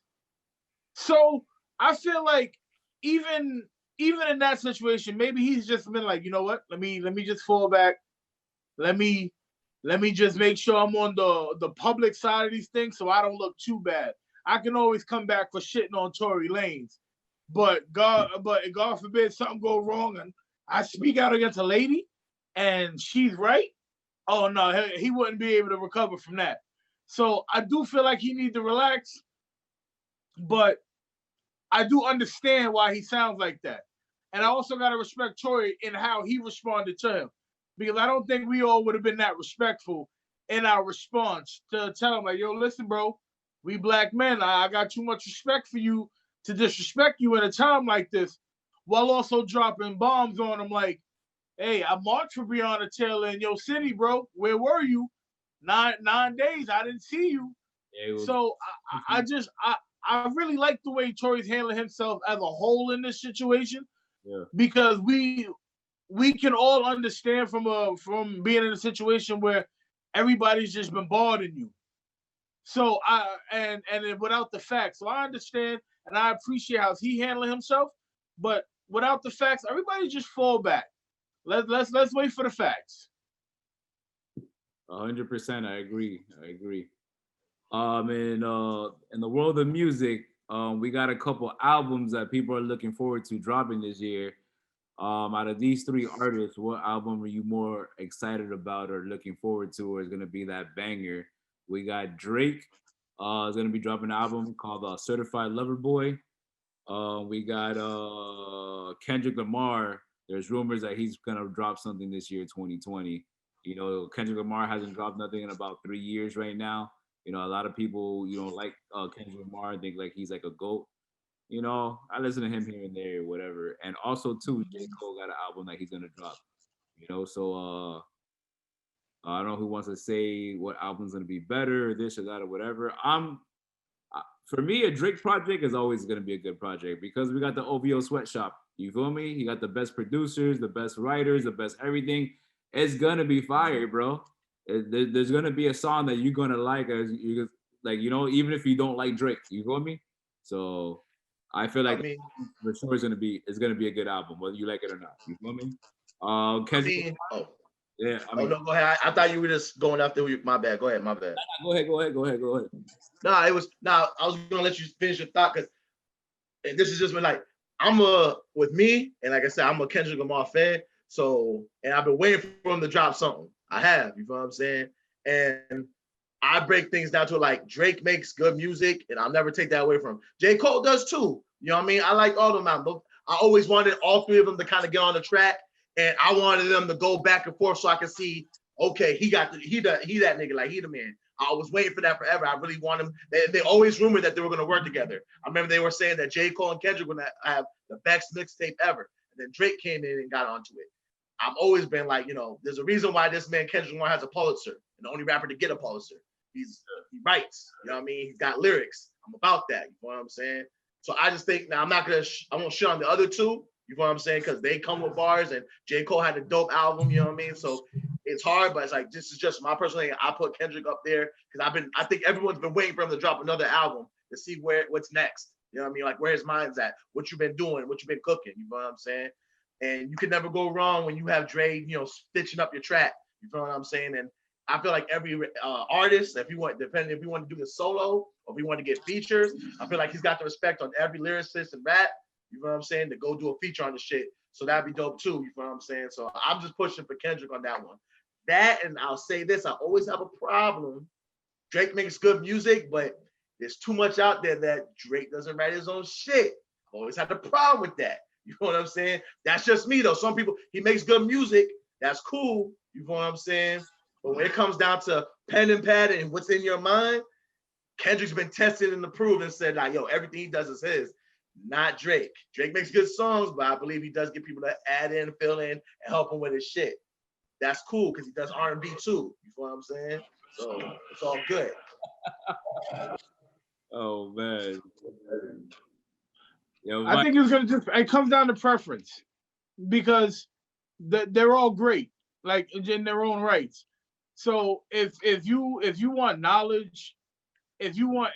So I feel like even in that situation, maybe he's just been like, you know what? Let me just fall back. Let me just make sure I'm on the public side of these things, so I don't look too bad. I can always come back for shitting on Tory Lanez, but God forbid something go wrong and I speak out against a lady and she's right. Oh no, he wouldn't be able to recover from that. So I do feel like he needs to relax, but I do understand why he sounds like that. And I also got to respect Tory in how he responded to him, because I don't think we all would have been that respectful in our response to tell him, like, yo, listen, bro, we black men, I got too much respect for you to disrespect you in a time like this, while also dropping bombs on him like, hey, I marched for Breonna Taylor in your city, bro. Where were you? 9 days, I didn't see you. Yeah, so I really like the way Tory's handling himself as a whole in this situation, because we we can all understand from being in a situation where everybody's just bombarding you. So and without the facts, so I understand and I appreciate how he handling himself, but without the facts, everybody just fall back. Let's wait for the facts. 100%, I agree. In the world of music, we got a couple albums that people are looking forward to dropping this year. Out of these three artists, what album are you more excited about or looking forward to, or is going to be that banger? We got Drake. Is going to be dropping an album called Certified Lover Boy. We got Kendrick Lamar. There's rumors that he's going to drop something this year, 2020. You know, Kendrick Lamar hasn't dropped nothing in about 3 years right now. You know, a lot of people, like Kendrick Lamar, think like he's like a GOAT. You know, I listen to him here and there, whatever. And also, too, J.Cole got an album that he's gonna drop. You know, so I don't know who wants to say what album's gonna be better, or this or that, or whatever. For me, a Drake project is always gonna be a good project because we got the OVO sweatshop. You feel me? He got the best producers, the best writers, the best everything. It's gonna be fire, bro. There's gonna be a song that you're gonna like, as you like, even if you don't like Drake. You feel me? So. I feel like for sure it's gonna be a good album, whether you like it or not. You feel me? Kendrick, yeah. No, go ahead. I thought you were just going after you. My bad. Go ahead. My bad. Go ahead. No, I was gonna let you finish your thought because, and this is just when like with me, and like I said, I'm a Kendrick Lamar fan. So, and I've been waiting for him to drop something. I have. You know what I'm saying? And I break things down to like Drake makes good music, and I'll never take that away from him. J.Cole does too. You know what I mean? I like all of them. I always wanted all three of them to kind of get on the track, and I wanted them to go back and forth so I could see, okay, he that nigga, like he the man. I was waiting for that forever. I really want him. They always rumored that they were going to work together. I remember they were saying that J.Cole and Kendrick were going to have the best mixtape ever. And then Drake came in and got onto it. I've always been like, there's a reason why this man Kendrick Lamar has a Pulitzer, and the only rapper to get a Pulitzer. He writes, you know what I mean? He's got lyrics. I'm about that, you know what I'm saying? So I just think, now I won't shit on the other two, you know what I'm saying? Because they come with bars, and J. Cole had a dope album, you know what I mean? So it's hard, but it's like, this is just my personal thing. I put Kendrick up there because I think everyone's been waiting for him to drop another album to see what's next. You know what I mean? Like where his mind's at, what you've been doing, what you've been cooking, you know what I'm saying? And you can never go wrong when you have Dre, stitching up your track, you know what I'm saying? And I feel like every artist, if you want to do the solo or if you want to get features, I feel like he's got the respect on every lyricist and rap, you know what I'm saying, to go do a feature on the shit. So that'd be dope too, you know what I'm saying? So I'm just pushing for Kendrick on that one. That, and I'll say this, I always have a problem. Drake makes good music, but there's too much out there that Drake doesn't write his own shit. I always had a problem with that. You know what I'm saying? That's just me though. Some people, he makes good music, that's cool, you know what I'm saying? But when it comes down to pen and pad and what's in your mind, Kendrick's been tested and approved and said, like, yo, everything he does is his, not Drake. Drake makes good songs, but I believe he does get people to add in, fill in, and help him with his shit. That's cool because he does R&B too. You know what I'm saying? So it's all good. Oh man. Yo, I think it comes down to preference because they're all great, like in their own rights. So if you want knowledge, if you want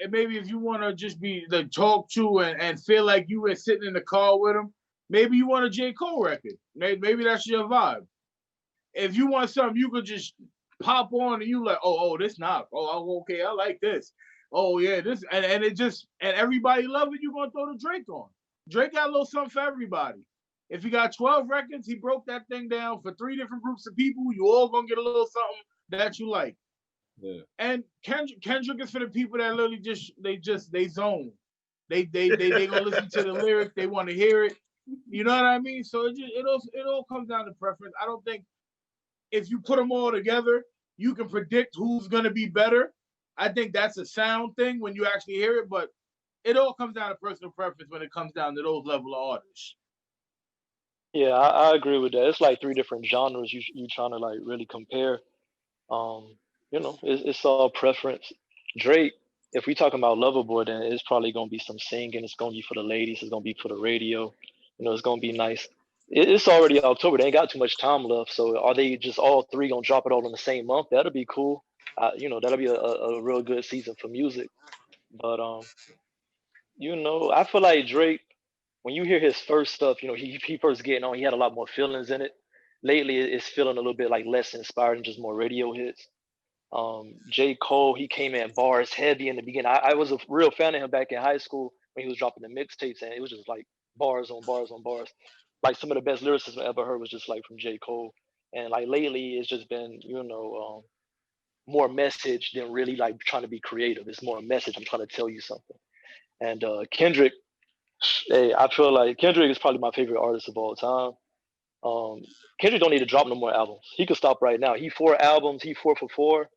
to just be like talk to and feel like you were sitting in the car with him, maybe you want a J. Cole record. Maybe that's your vibe. If you want something you could just pop on and you like, oh, this not. Oh, okay, I like this. Oh yeah, this and everybody love it, you're gonna throw the Drake on. Drake got a little something for everybody. If he got 12 records, he broke that thing down for 3 different groups of people. You all gonna get a little something that you like. Yeah. And Kendrick is for the people that literally they zone. They gonna listen to the lyric, they want to hear it. You know what I mean? So it all comes down to preference. I don't think if you put them all together, you can predict who's gonna be better. I think that's a sound thing when you actually hear it, but it all comes down to personal preference when it comes down to those level of artists. Yeah, I agree with that. It's like 3 different genres you trying to like really compare. It's all preference. Drake, if we talking about Loverboy, then it's probably gonna be some singing. It's gonna be for the ladies. It's gonna be for the radio. It's gonna be nice. It's already October. They ain't got too much time left. So are they just all three gonna drop it all in the same month? That'll be cool. That'll be a real good season for music. But I feel like Drake, when you hear his first stuff, he first getting on, he had a lot more feelings in it. Lately, it's feeling a little bit like less inspired and just more radio hits. J.Cole, he came in bars heavy in the beginning. I was a real fan of him back in high school when he was dropping the mixtapes, and it was just like bars on bars on bars. Like some of the best lyricism I ever heard was just like from J.Cole. And like lately, it's just been, more message than really like trying to be creative. It's more a message. I'm trying to tell you something. And Kendrick, hey, I feel like Kendrick is probably my favorite artist of all time. Kendrick don't need to drop no more albums. He could stop right now. He 4 albums. He 4 for 4.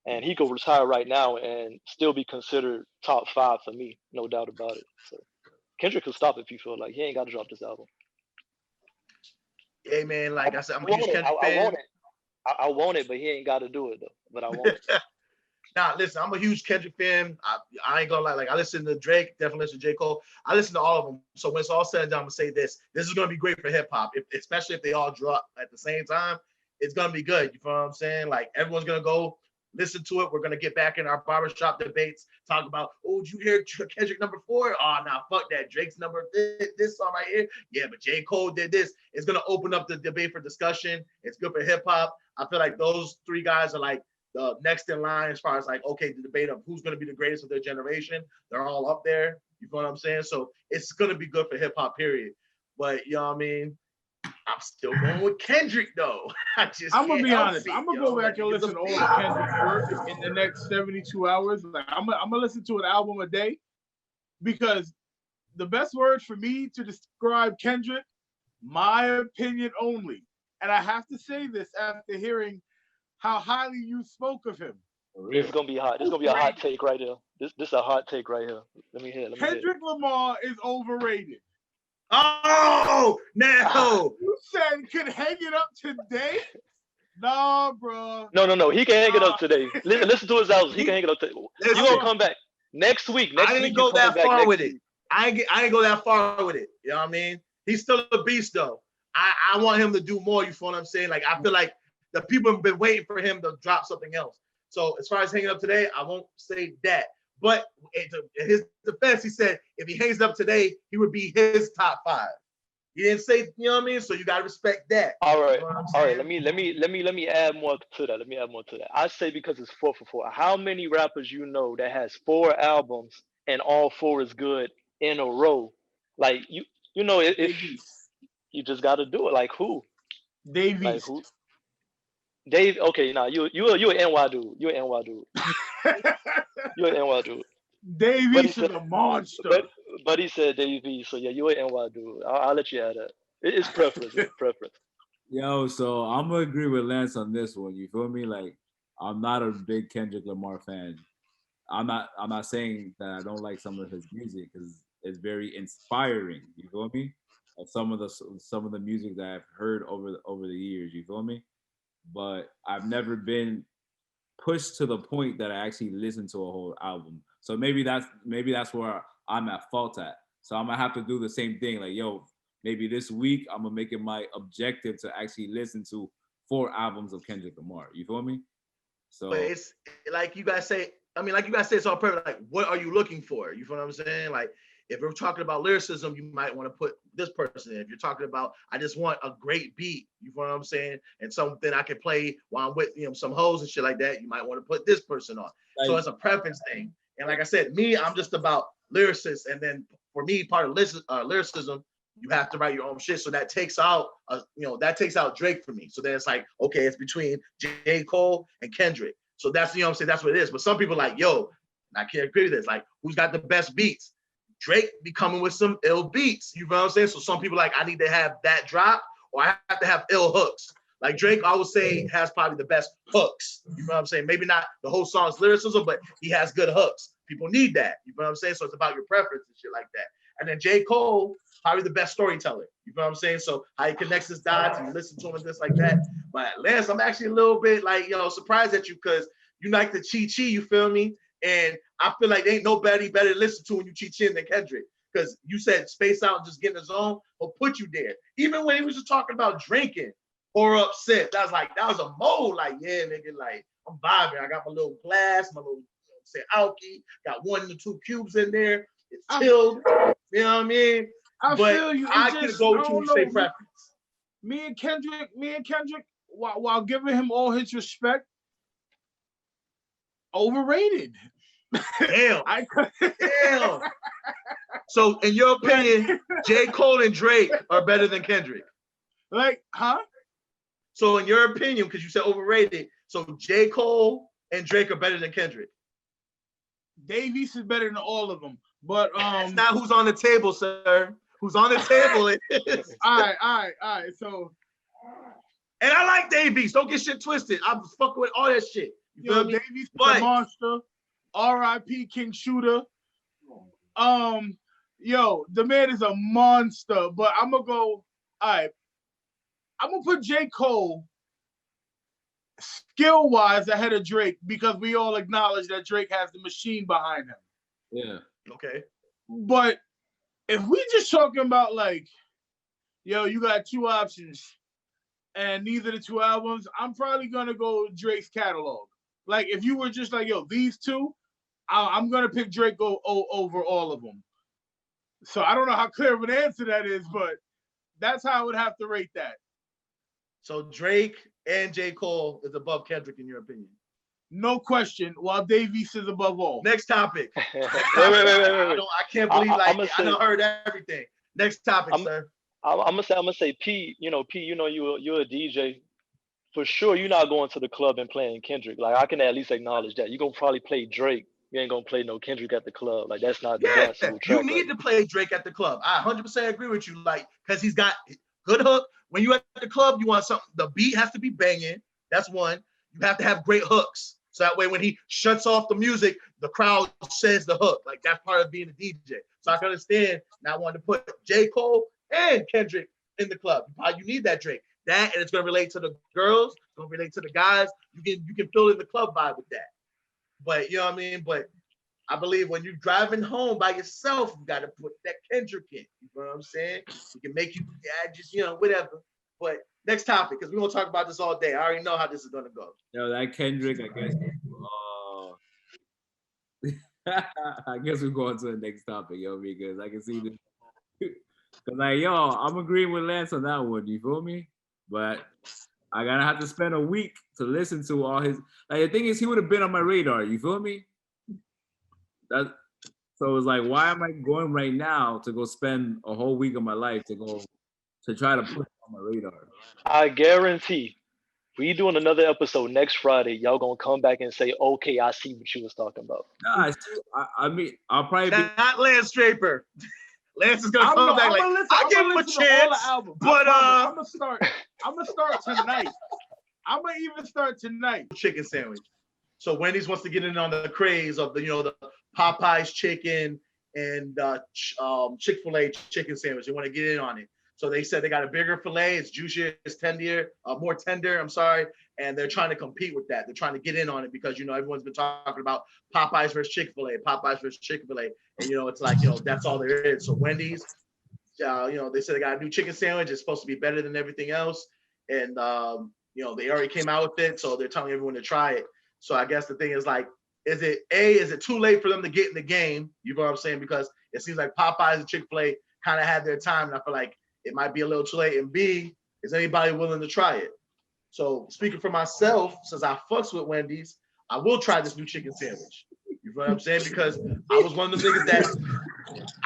And he could retire right now and still be considered top 5 for me, no doubt about it. So Kendrick could stop if you feel like he ain't got to drop this album. Hey man, like I said, I'm a huge Kendrick fan. I want it. I want it, but he ain't got to do it though. But I want it. Nah, listen, I'm a huge Kendrick fan. I ain't gonna lie. Like I listen to Drake, definitely listen to J. Cole. I listen to all of them. So when it's all said and done, I'm gonna say this: this is gonna be great for hip hop, especially if they all drop at the same time. It's gonna be good. You know what I'm saying? Like everyone's gonna go listen to it. We're gonna get back in our barbershop debates, talk about, oh, did you hear Kendrick number 4? Oh, nah, fuck that. Drake's number this song right here. Yeah, but J. Cole did this. It's gonna open up the debate for discussion. It's good for hip hop. I feel like those 3 guys are like the next in line as far as like, okay, the debate of who's going to be the greatest of their generation. They're all up there. You know what I'm saying? So it's going to be good for hip hop, period. But you know what I mean? I'm still going with Kendrick though. I'm going to be honest. I'm going to go back and listen to all of Kendrick's work in the next 72 hours. Like I'm going to listen to an album a day because the best word for me to describe Kendrick, my opinion only. And I have to say this after hearing how highly you spoke of him. This is gonna be hot. This is gonna be a hot take right here. This is a hot take right here. Let me hear. Kendrick Lamar is overrated. Oh no! You said could hang it up today? Nah, bro. No. He can hang it up today. Listen to his albums. He can hang it up today. You gonna come back next week? I didn't go that far with it. I ain't go that far with it. You know what I mean? He's still a beast though. I want him to do more. You feel what I'm saying? Like I feel like the people have been waiting for him to drop something else. So as far as hanging up today, I won't say that. But in his defense, he said if he hangs up today, he would be his top 5. He didn't say, you know what I mean? So you gotta respect that. All right. You know All right. Let me add more to that. I say because it's 4 for 4. How many rappers you know that has 4 albums and all 4 is good in a row? Like you know if you just got to do it. Like who? Davies. Like who? Dave. Okay, now you an NY dude. You're an NY dude. You're an NY dude. Davies is a monster. But he said Davies. So yeah, you're an NY dude. I'll let you add that. It's preference. It's preference. Yo, so I'm gonna agree with Lance on this one. You feel me? Like I'm not a big Kendrick Lamar fan. I'm not saying that I don't like some of his music because it's very inspiring. You feel me? Of some of the music that I've heard over the years, you feel me? But I've never been pushed to the point that I actually listened to a whole album. So maybe that's where I'm at fault at. So I'm gonna have to do the same thing. Like, yo, maybe this week I'm gonna make it my objective to actually listen to 4 albums of Kendrick Lamar. You feel me? So but it's like you guys say. I mean, like you guys say, it's all perfect. Like, what are you looking for? You feel what I'm saying? Like, if we're talking about lyricism, you might want to put this person in. If you're talking about, I just want a great beat, you know what I'm saying? And something I can play while I'm with, some hoes and shit like that, you might want to put this person on. So it's a preference thing. And like I said, me, I'm just about lyricists. And then for me, part of lyricism, you have to write your own shit. So that takes out, Drake for me. So then it's like, okay, it's between J. Cole and Kendrick. So that's, I'm saying, that's what it is. But some people are like, yo, I can't agree with this. Like, who's got the best beats? Drake be coming with some ill beats. You know what I'm saying? So some people like, I need to have that drop or I have to have ill hooks. Like Drake, I would say, has probably the best hooks. You know what I'm saying? Maybe not the whole song's lyricism, but he has good hooks. People need that. You know what I'm saying? So it's about your preference and shit like that. And then J. Cole, probably the best storyteller. You know what I'm saying? So how he connects his dots and you listen to him and just like that. But Lance, I'm actually a little bit like, surprised at you because you like the chi, you feel me? And I feel like there ain't nobody better to listen to when you chi than Kendrick. because you said space out and just get in the zone will put you there. Even when he was just talking about drinking or upset, that was a mode. Like, yeah, nigga, like I'm vibing. I got my little glass, my little say alky, got 1 to 2 cubes in there. It's chilled. You know what I mean? I feel you. I can go with you and say preference. Me and Kendrick, while giving him all his respect, overrated. Damn. Damn. So, in your opinion, J.Cole and Drake are better than Kendrick? Like, huh? So, in your opinion, because you said overrated, so J.Cole and Drake are better than Kendrick? Dave East is better than all of them. But that's not who's on the table, sir. Who's on the table is. All right. So, and I like Dave East. Don't get shit twisted. I'm fucking with all that shit. You feel me? Dave East is a monster. R.I.P. King Shooter. The man is a monster. But I'm gonna go. All right. I'm gonna put J. Cole skill-wise ahead of Drake because we all acknowledge that Drake has the machine behind him. Yeah. Okay. But if we just talking about like, you got 2 options and neither the 2 albums, I'm probably gonna go Drake's catalog. Like if you were just like, these 2, I'm gonna pick Drake over all of them. So I don't know how clear of an answer that is, but that's how I would have to rate that. So Drake and J. Cole is above Kendrick in your opinion? No question. While Dave East is above all. Next topic. Wait. I can't believe I done heard everything. Next topic, sir. I'm gonna say P. P. You're a DJ. For sure, you're not going to the club and playing Kendrick. Like I can at least acknowledge that. You're gonna probably play Drake. You ain't gonna play no Kendrick at the club. Like that's not the best. You need to play Drake at the club. I 100% agree with you. Like because he's got good hook. When you at the club, you want something. The beat has to be banging. That's one. You have to have great hooks. So that way, when he shuts off the music, the crowd says the hook. Like that's part of being a DJ. So I can understand. Now I wanted to put J. Cole and Kendrick in the club. You need that Drake. That and it's gonna relate to the girls. It's gonna relate to the guys. You can feel in the club vibe with that. But you know what I mean. But I believe when you're driving home by yourself, you got to put that Kendrick in. You know what I'm saying? You can make you just whatever. But next topic, because we're gonna talk about this all day. I already know how this is gonna go. That Kendrick, I guess. I guess we're going to the next topic, because I can see this. Because I'm agreeing with Lance on that one. You feel me? But I gotta have to spend a week to listen to all his. Like the thing is, he would have been on my radar. You feel me? So it's like, why am I going right now to go spend a whole week of my life to try to put it on my radar? I guarantee we doing another episode next Friday. Y'all gonna come back and say, "Okay, I see what you was talking about." Nah, I mean, I'll probably not Lance Draper. Lance is gonna come back like, I give him a chance, but I'm gonna start tonight. I'm gonna even start tonight. Chicken sandwich. So Wendys wants to get in on the craze of the Popeyes chicken and Chick-fil-A chicken sandwich. They want to get in on it. So they said they got a bigger fillet, it's juicier, it's more tender, I'm sorry. And they're trying to compete with that. They're trying to get in on it because, everyone's been talking about Popeyes versus Chick-fil-A. And, it's like, that's all there is. So Wendy's, they said they got a new chicken sandwich. It's supposed to be better than everything else. And, they already came out with it. So they're telling everyone to try it. So I guess the thing is like, is it too late for them to get in the game? You know what I'm saying? Because it seems like Popeyes and Chick-fil-A kind of had their time. And I feel like it might be a little too late. And B, is anybody willing to try it? So speaking for myself, since I fucks with Wendy's, I will try this new chicken sandwich. You know what I'm saying? Because I was one of the niggas that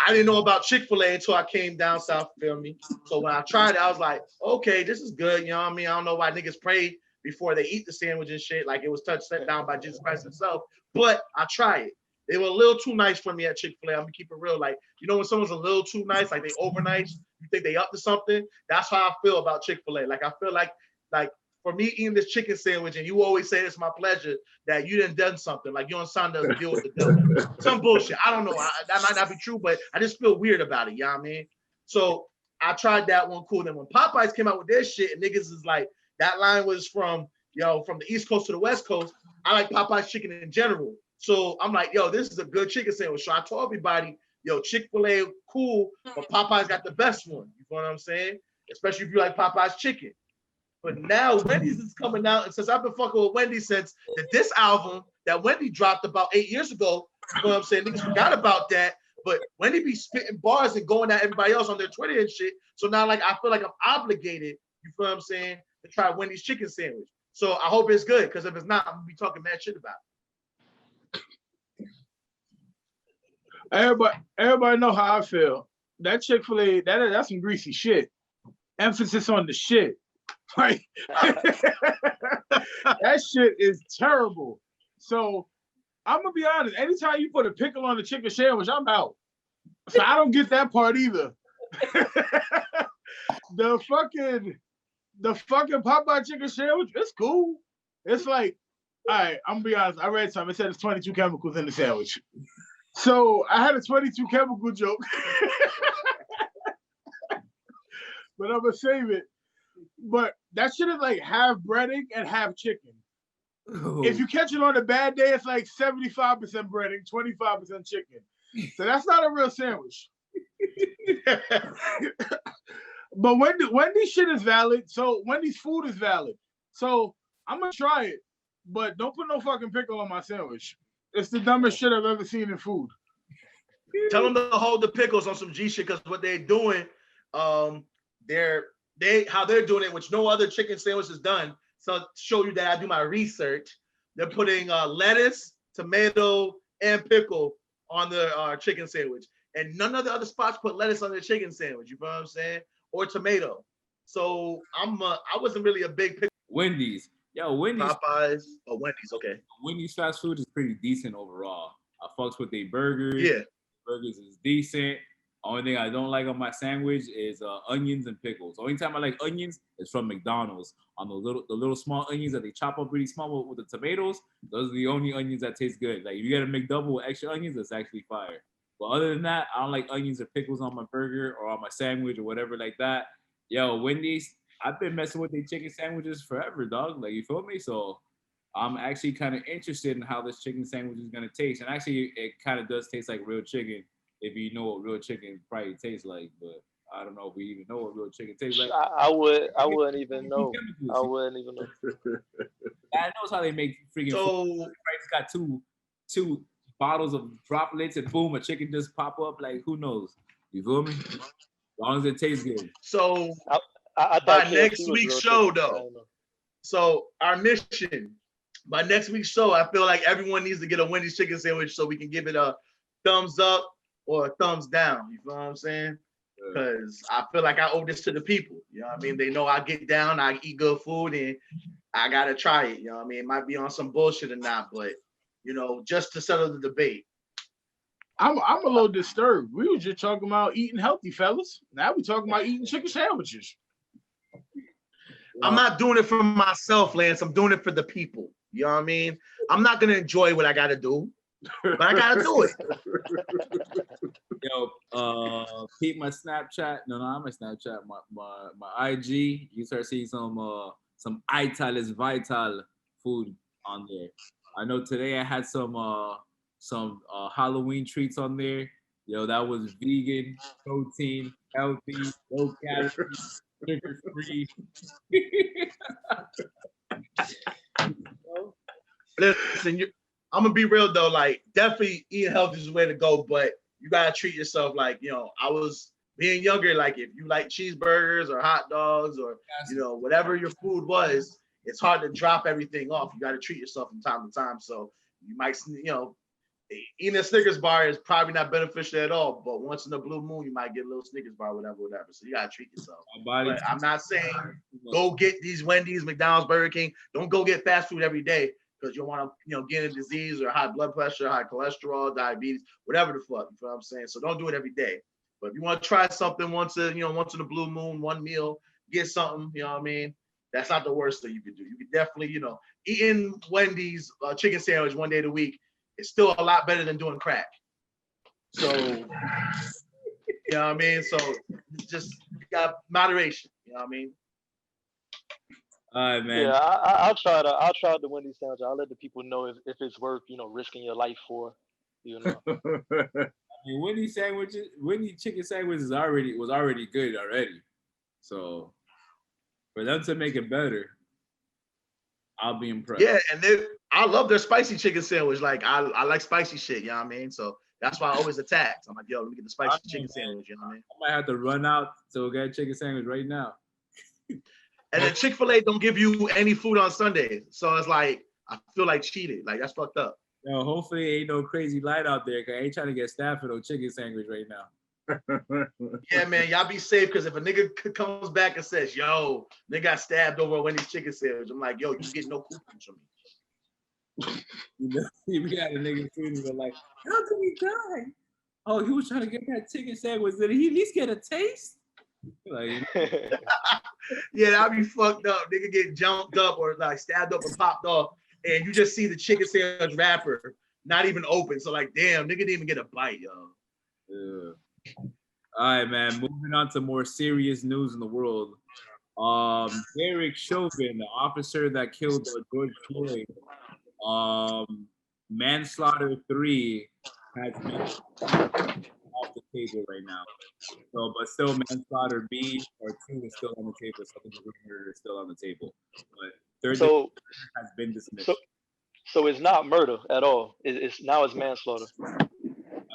I didn't know about Chick-fil-A until I came down south, feel me? So when I tried it, I was like, okay, this is good. You know what I mean? I don't know why niggas pray before they eat the sandwich and shit, like it was set down by Jesus Christ himself. But I tried it. They were a little too nice for me at Chick-fil-A. I'm gonna keep it real. Like, when someone's a little too nice, like they over nice, you think they up to something. That's how I feel about Chick-fil-A. Like I feel like for me eating this chicken sandwich, and you always say it's my pleasure, that you done something. Like you and son doesn't deal with the devil. Some bullshit. I don't know. That might not be true, but I just feel weird about it. You know what I mean? So I tried that one cool. Then when Popeyes came out with their shit, and niggas is like, that line was from the East Coast to the West Coast. I like Popeyes chicken in general. So I'm like, this is a good chicken sandwich. So I told everybody, yo, Chick-fil-A cool, but Popeyes got the best one. You know what I'm saying? Especially if you like Popeye's chicken. But now Wendys is coming out, and since I've been fucking with Wendy's since the diss album that Wendy dropped about 8 years ago, you know what I'm saying? Niggas forgot about that. But Wendy be spitting bars and going at everybody else on their Twitter and shit. So now, like, I feel like I'm obligated, you feel what I'm saying, to try Wendy's chicken sandwich. So I hope it's good, because if it's not, I'm gonna be talking mad shit about it. Everybody know how I feel. That Chick-fil-A, that's some greasy shit. Emphasis on the shit. Like that shit is terrible. So I'm gonna be honest. Anytime you put a pickle on the chicken sandwich, I'm out. So I don't get that part either. the fucking Popeye chicken sandwich, it's cool. It's like, all right, I'm gonna be honest. I read something. It said it's 22 chemicals in the sandwich. So I had a 22 chemical joke, but I'm gonna save it. But that shit is like half breading and half chicken. Oh. If you catch it on a bad day, it's like 75% breading, 25% chicken. So that's not a real sandwich. But Wendy's shit is valid. So Wendy's food is valid. So I'm gonna try it, but don't put no fucking pickle on my sandwich. It's the dumbest shit I've ever seen in food. Tell them to hold the pickles on some G shit, because what they're doing, how they're doing it, which no other chicken sandwich is done. So to show you that I do my research, they're putting lettuce, tomato, and pickle on the chicken sandwich. And none of the other spots put lettuce on their chicken sandwich, you know what I'm saying? Or tomato. So I wasn't really a big pickle. Wendy's. Yo, Wendy's. Popeyes. Oh, Wendy's, okay. Wendy's fast food is pretty decent overall. I fucks with their burgers. Yeah. Burgers is decent. Only thing I don't like on my sandwich is onions and pickles. The only time I like onions is from McDonald's. On the little small onions that they chop up really small with the tomatoes. Those are the only onions that taste good. Like if you get a McDouble with extra onions, that's actually fire. But other than that, I don't like onions or pickles on my burger or on my sandwich or whatever like that. Yo, Wendy's, I've been messing with their chicken sandwiches forever, dog. Like, you feel me? So I'm actually kind of interested in how this chicken sandwich is gonna taste. And actually, it kind of does taste like real chicken. If you know what real chicken probably tastes like, but I don't know if we even know what real chicken tastes like. I wouldn't even know. I wouldn't even know. God knows how they make freaking food. It's got two bottles of droplets and boom, a chicken just pop up. Like, who knows? You feel me? As long as it tastes good. So I by next week's show, though. So our mission by next week's show, I feel like everyone needs to get a Wendy's chicken sandwich so we can give it a thumbs up or a thumbs down. You feel what I'm saying? Because I feel like I owe this to the people. You know what I mean? They know I get down, I eat good food, and I gotta try it. You know what I mean? It might be on some bullshit or not, but you know, just to settle the debate. I'm a little disturbed. We were just talking about eating healthy, fellas. Now we're talking about eating chicken sandwiches. I'm not doing it for myself, Lance. I'm doing it for the people. You know what I mean? I'm not gonna enjoy what I gotta do, but I gotta do it. Yo, keep my Snapchat. No, not my Snapchat. My IG. You start seeing some Italian Vital food on there. I know today I had some Halloween treats on there. Yo, that was vegan, protein, healthy, low calories, sugar free. Listen, I'm gonna be real though. Like, definitely eating healthy is the way to go, but you gotta treat yourself. Like, you know, I was being younger. Like, if you like cheeseburgers or hot dogs or you know whatever your food was, it's hard to drop everything off. You gotta treat yourself from time to time. So you might, you know, eating a Snickers bar is probably not beneficial at all. But once in a blue moon, you might get a little Snickers bar, whatever. So you gotta treat yourself. But I'm not saying go get these Wendy's, McDonald's, Burger King. Don't go get fast food every day, because you want to, you know, get a disease or high blood pressure, high cholesterol, diabetes, whatever the fuck. You know what I'm saying? So don't do it every day. But if you want to try something once in a blue moon, one meal, get something. You know what I mean? That's not the worst thing you could do. You could definitely, you know, eating Wendy's chicken sandwich one day a week is still a lot better than doing crack. So, you know what I mean? So just got moderation. You know what I mean? All right, man. Yeah, I'll try the Wendy's sandwich. I'll let the people know if it's worth, you know, risking your life for, you know. mean, Wendy chicken sandwiches was already good already. So for them to make it better, I'll be impressed. Yeah, and I love their spicy chicken sandwich. Like I like spicy shit, you know what I mean? So that's why I always attack. So I'm like, yo, let me get the spicy chicken sandwich, you know what I mean? I might have to run out to get a chicken sandwich right now. And then Chick-fil-A don't give you any food on Sundays. So it's like I feel like cheated. Like that's fucked up. Yo, hopefully ain't no crazy light out there, cause I ain't trying to get stabbed for no chicken sandwich right now. Yeah, man, y'all be safe because if a nigga comes back and says, yo, they got stabbed over Wendy's chicken sandwich, I'm like, yo, you get no coupons from me. We had a nigga tweeting, but like, how did he die? Oh, he was trying to get that chicken sandwich. Did he at least get a taste? Like, yeah, that'd be fucked up. Nigga get jumped up or like stabbed up and popped off, and you just see the chicken sandwich wrapper not even open. So like, damn, nigga didn't even get a bite, yo. Yeah. All right, man. Moving on to more serious news in the world. Derek Chauvin, the officer that killed George Floyd, manslaughter 3 has been off the table right now. So, but still, manslaughter B or 2 is still on the table. Second degree murder is still on the table. But third degree has been dismissed. So it's not murder at all. It's manslaughter.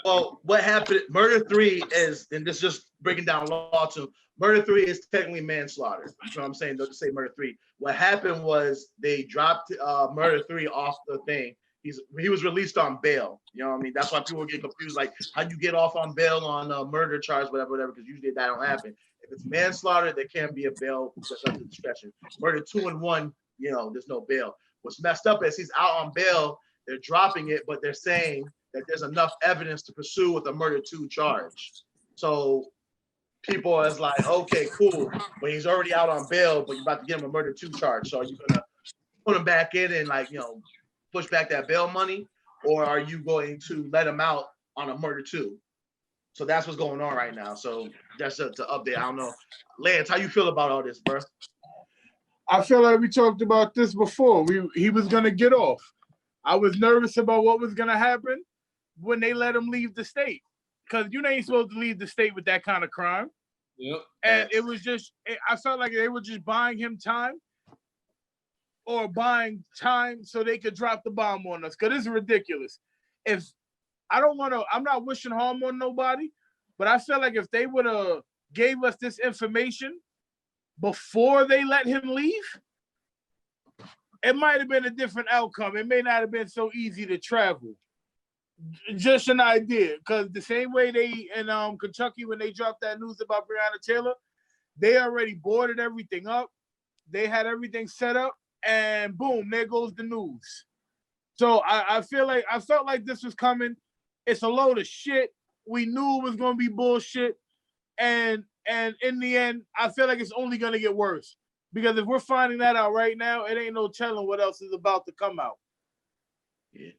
Well, what happened? Murder 3 is, and this is just breaking down law too. Murder 3 is technically manslaughter. You know what I'm saying? Don't just say murder 3. What happened was they dropped murder 3 off the thing. He was released on bail. You know what I mean? That's why people get confused. Like, how you get off on bail on a murder charge, whatever, because usually that don't happen. If it's manslaughter, there can't be a bail. That's up to discretion. Murder 2 and 1, you know, there's no bail. What's messed up is he's out on bail. They're dropping it, but they're saying that there's enough evidence to pursue with a murder 2 charge. So people is like, okay, cool, but he's already out on bail, but you're about to give him a murder 2 charge. So are you gonna put him back in and like, you know, push back that bail money, or are you going to let him out on a murder 2? So that's what's going on right now. So that's to update. I don't know, Lance, how you feel about all this, bro? I feel like we talked about this before. He was gonna get off. I was nervous about what was gonna happen when they let him leave the state, because you ain't supposed to leave the state with that kind of crime. Yep. And it was just, I felt like they were just buying him time, or buying time so they could drop the bomb on us, because it's ridiculous. If I'm not wishing harm on nobody, but I feel like if they would have gave us this information before they let him leave, it might have been a different outcome. It may not have been so easy to travel. Just an idea, because the same way they in Kentucky, when they dropped that news about Breonna Taylor, they already boarded everything up. They had everything set up, and boom, there goes the news. So I felt like this was coming. It's a load of shit. We knew it was gonna be bullshit, and in the end, I feel like it's only gonna get worse, because if we're finding that out right now, it ain't no telling what else is about to come out. Yeah.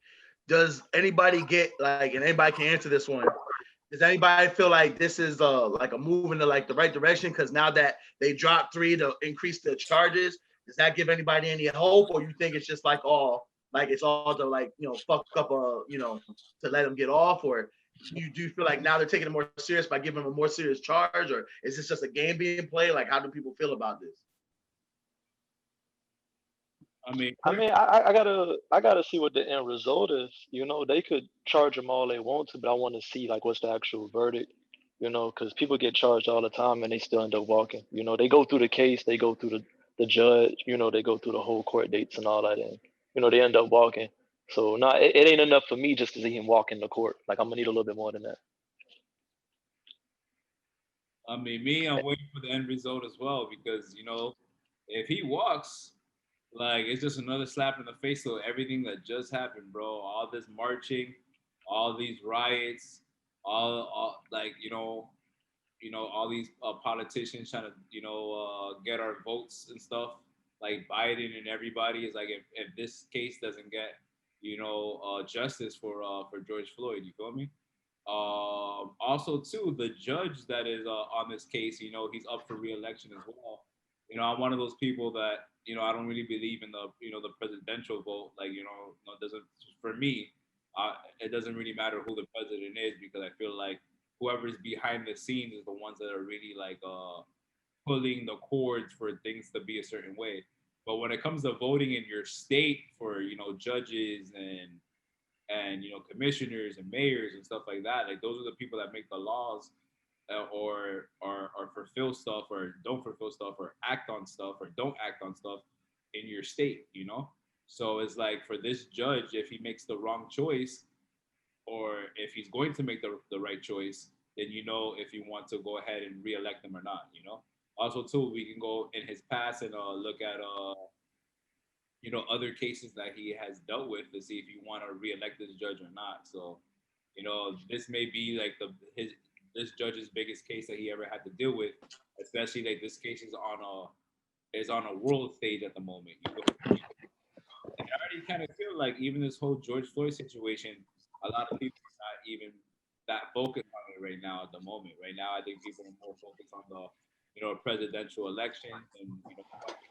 Does anybody get like, and anybody can answer this one, does anybody feel like this is like a move into like the right direction? Because now that they dropped 3 to increase the charges, does that give anybody any hope, or you think it's just like it's all to like, you know, fuck up you know, to let them get off? Or you do feel like now they're taking it more serious by giving them a more serious charge, or is this just a game being played? Like, how do people feel about this? I gotta see what the end result is. You know, they could charge them all they want to, but I want to see like what's the actual verdict. You know, because people get charged all the time and they still end up walking. You know, they go through the case, they go through the judge. You know, they go through the whole court dates and all that, and you know they end up walking. So it ain't enough for me just to see him walk in the court. Like, I'm gonna need a little bit more than that. I mean, I'm waiting for the end result as well, because you know, if he walks, like, it's just another slap in the face of everything that just happened, bro. All this marching, all these riots, all like, you know, all these politicians trying to, you know, get our votes and stuff. Like Biden and everybody is like, if this case doesn't get, you know, justice for George Floyd, you feel me? Also, too, the judge that is on this case, you know, he's up for re-election as well. You know, I'm one of those people that, you know, I don't really believe in the, you know, the presidential vote. Like, you know, doesn't, for me, it doesn't really matter who the president is, because I feel like whoever's behind the scenes is the ones that are really like pulling the cords for things to be a certain way. But when it comes to voting in your state for, you know, judges and you know, commissioners and mayors and stuff like that, like those are the people that make the laws, or fulfill stuff or don't fulfill stuff or act on stuff or don't act on stuff in your state, you know. So it's like, for this judge, if he makes the wrong choice, or if he's going to make the right choice, then you know if you want to go ahead and re-elect him or not, you know. Also too, we can go in his past and look at you know, other cases that he has dealt with to see if you want to re-elect this judge or not. So, you know, this may be like this judge's biggest case that he ever had to deal with, especially like this case is on a world stage at the moment. You know? And I already kind of feel like even this whole George Floyd situation, a lot of people are not even that focused on it right now at the moment. Right now, I think people are more focused on the, you know, presidential elections and, you know,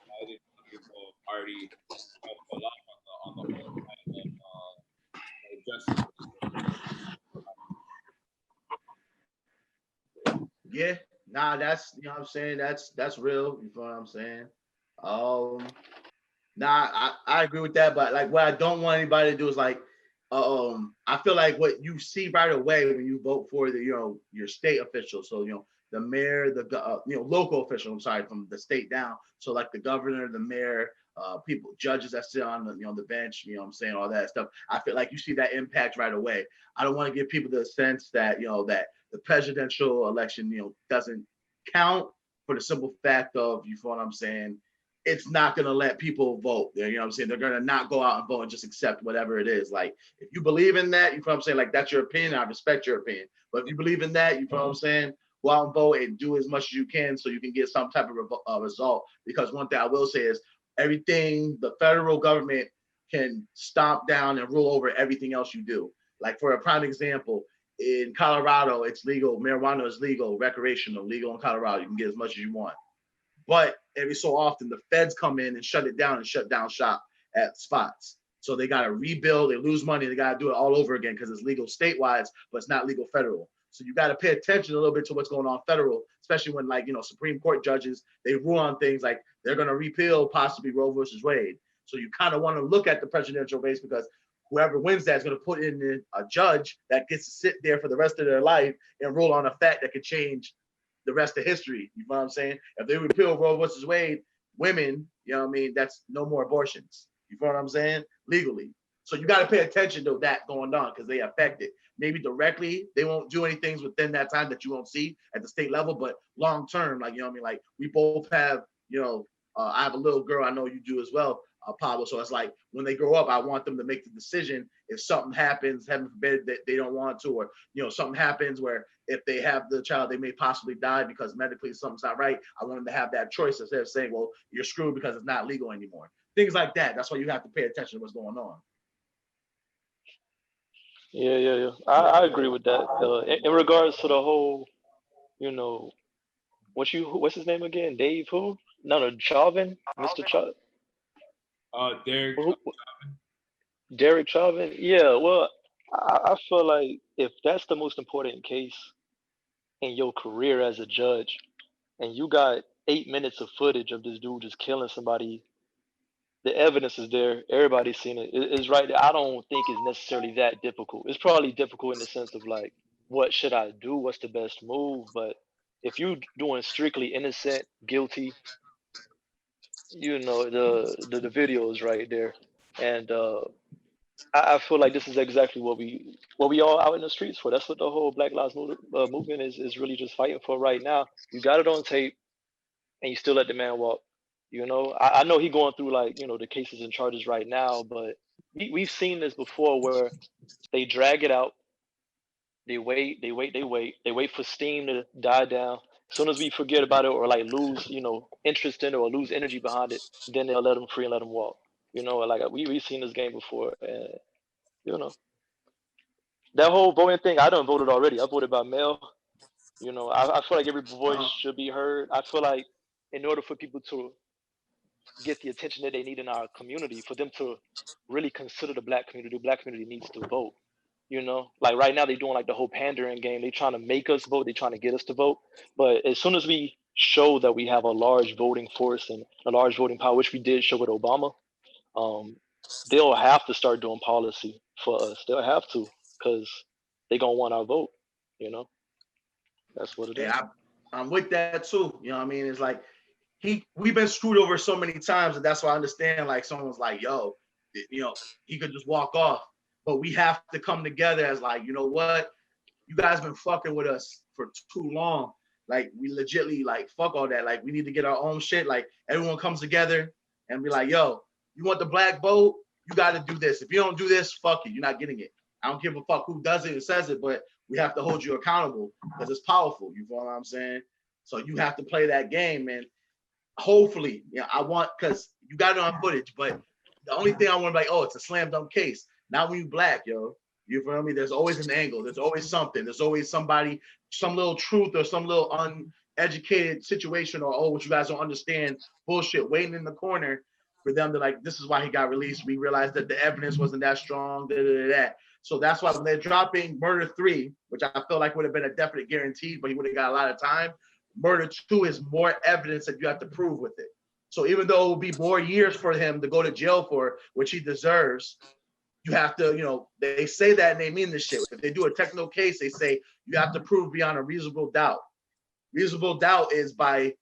Biden, people already a lot on the whole kind of justice. Yeah, nah, that's, you know what I'm saying. That's real. You know what I'm saying? Um, Nah, I agree with that, but like what I don't want anybody to do is like, I feel like what you see right away when you vote for the, you know, your state official. So, you know, the mayor, you know, local official, I'm sorry, from the state down. So like the governor, the mayor, people, judges that sit on the, you know, the bench, you know what I'm saying, all that stuff. I feel like you see that impact right away. I don't want to give people the sense that, you know, that the presidential election, you know, doesn't count, for the simple fact of, you know what I'm saying, it's not going to let people vote. You know what I'm saying? They're going to not go out and vote and just accept whatever it is. Like, if you believe in that, you know what I'm saying? Like, that's your opinion. I respect your opinion. But if you believe in that, you know what I'm saying? Go out and vote and do as much as you can so you can get some type of result. Because one thing I will say is everything the federal government can stomp down and rule over everything else you do. Like, for a prime example, in Colorado, it's legal. Marijuana is legal, recreational, legal in Colorado. You can get as much as you want. But every so often, the feds come in and shut it down and shut down shop at spots. So they got to rebuild. They lose money. They got to do it all over again because it's legal statewide, but it's not legal federal. So you got to pay attention a little bit to what's going on federal, especially when, like, you know, Supreme Court judges, they rule on things like they're going to repeal possibly Roe versus Wade. So you kind of want to look at the presidential race, because whoever wins that is going to put in a judge that gets to sit there for the rest of their life and rule on a fact that could change the rest of history. You know what I'm saying? If they repeal Roe versus Wade, women, you know what I mean, that's no more abortions. You know what I'm saying? Legally. So you got to pay attention to that going on, because they affect it. Maybe directly, they won't do anything within that time that you won't see at the state level, but long term, like, you know what I mean? Like, we both have, you know, I have a little girl, I know you do as well, Pablo. So it's like, when they grow up, I want them to make the decision. If something happens, heaven forbid, that they don't want to, or, you know, something happens where if they have the child, they may possibly die because medically something's not right. I want them to have that choice instead of saying, well, you're screwed because it's not legal anymore. Things like that. That's why you have to pay attention to what's going on. Yeah. I agree with that. In regards to the whole, you know, what's his name again? Dave who? No, Chauvin, Mr. Chauvin. Derek. Derek Chauvin. Yeah. Well, I feel like if that's the most important case in your career as a judge, and you got 8 minutes of footage of this dude just killing somebody, the evidence is there. Everybody's seen it. It's right there. I don't think it's necessarily that difficult. It's probably difficult in the sense of like, what should I do? What's the best move? But if you doing strictly innocent, guilty, you know, the video is right there. And I feel like this is exactly what we all out in the streets for. That's what the whole Black Lives movement is really just fighting for right now. You got it on tape, and you still let the man walk. You know, I know he going through, like, you know, the cases and charges right now, but we've seen this before where they drag it out, they wait for steam to die down. As soon as we forget about it or like lose, you know, interest in it or lose energy behind it, then they'll let them free and let them walk. You know, like we've seen this game before, and you know that whole voting thing. I done voted already. I voted by mail. You know, I feel like every voice should be heard. I feel like in order for people to get the attention that they need in our community, for them to really consider the black community needs to vote. You know, like right now they're doing like the whole pandering game. They're trying to make us vote. They're trying to get us to vote. But as soon as we show that we have a large voting force and a large voting power, which we did show with Obama, they'll have to start doing policy for us. They'll have to, because they're gonna want our vote. You know, that's what it is. Yeah, I'm with that too. You know what I mean? It's like we've been screwed over so many times, and that's why I understand. Like someone's like, "Yo, you know, he could just walk off," but we have to come together as like, you know what? You guys been fucking with us for too long. Like we legitly like fuck all that. Like we need to get our own shit. Like everyone comes together and be like, "Yo, you want the black vote? You got to do this. If you don't do this, fuck it. You're not getting it. I don't give a fuck who does it and says it, but we have to hold you accountable because it's powerful. You feel what I'm saying? So you have to play that game, and hopefully, I want, because you got it on footage, but the only thing I want to be like, oh, it's a slam dunk case. Not when you black, yo. You feel me? There's always an angle. There's always something. There's always somebody, some little truth or some little uneducated situation or, oh, what you guys don't understand bullshit waiting in the corner for them to like, this is why he got released. We realized that the evidence wasn't that strong, that. So that's why when they're dropping Murder 3, which I feel like would have been a definite guarantee, but he would have got a lot of time. Murder 2 is more evidence that you have to prove with it. So even though it will be more years for him to go to jail for, which he deserves, you have to, they say that and they mean this shit. If they do a technical case, they say you have to prove beyond a reasonable doubt. Reasonable doubt is by,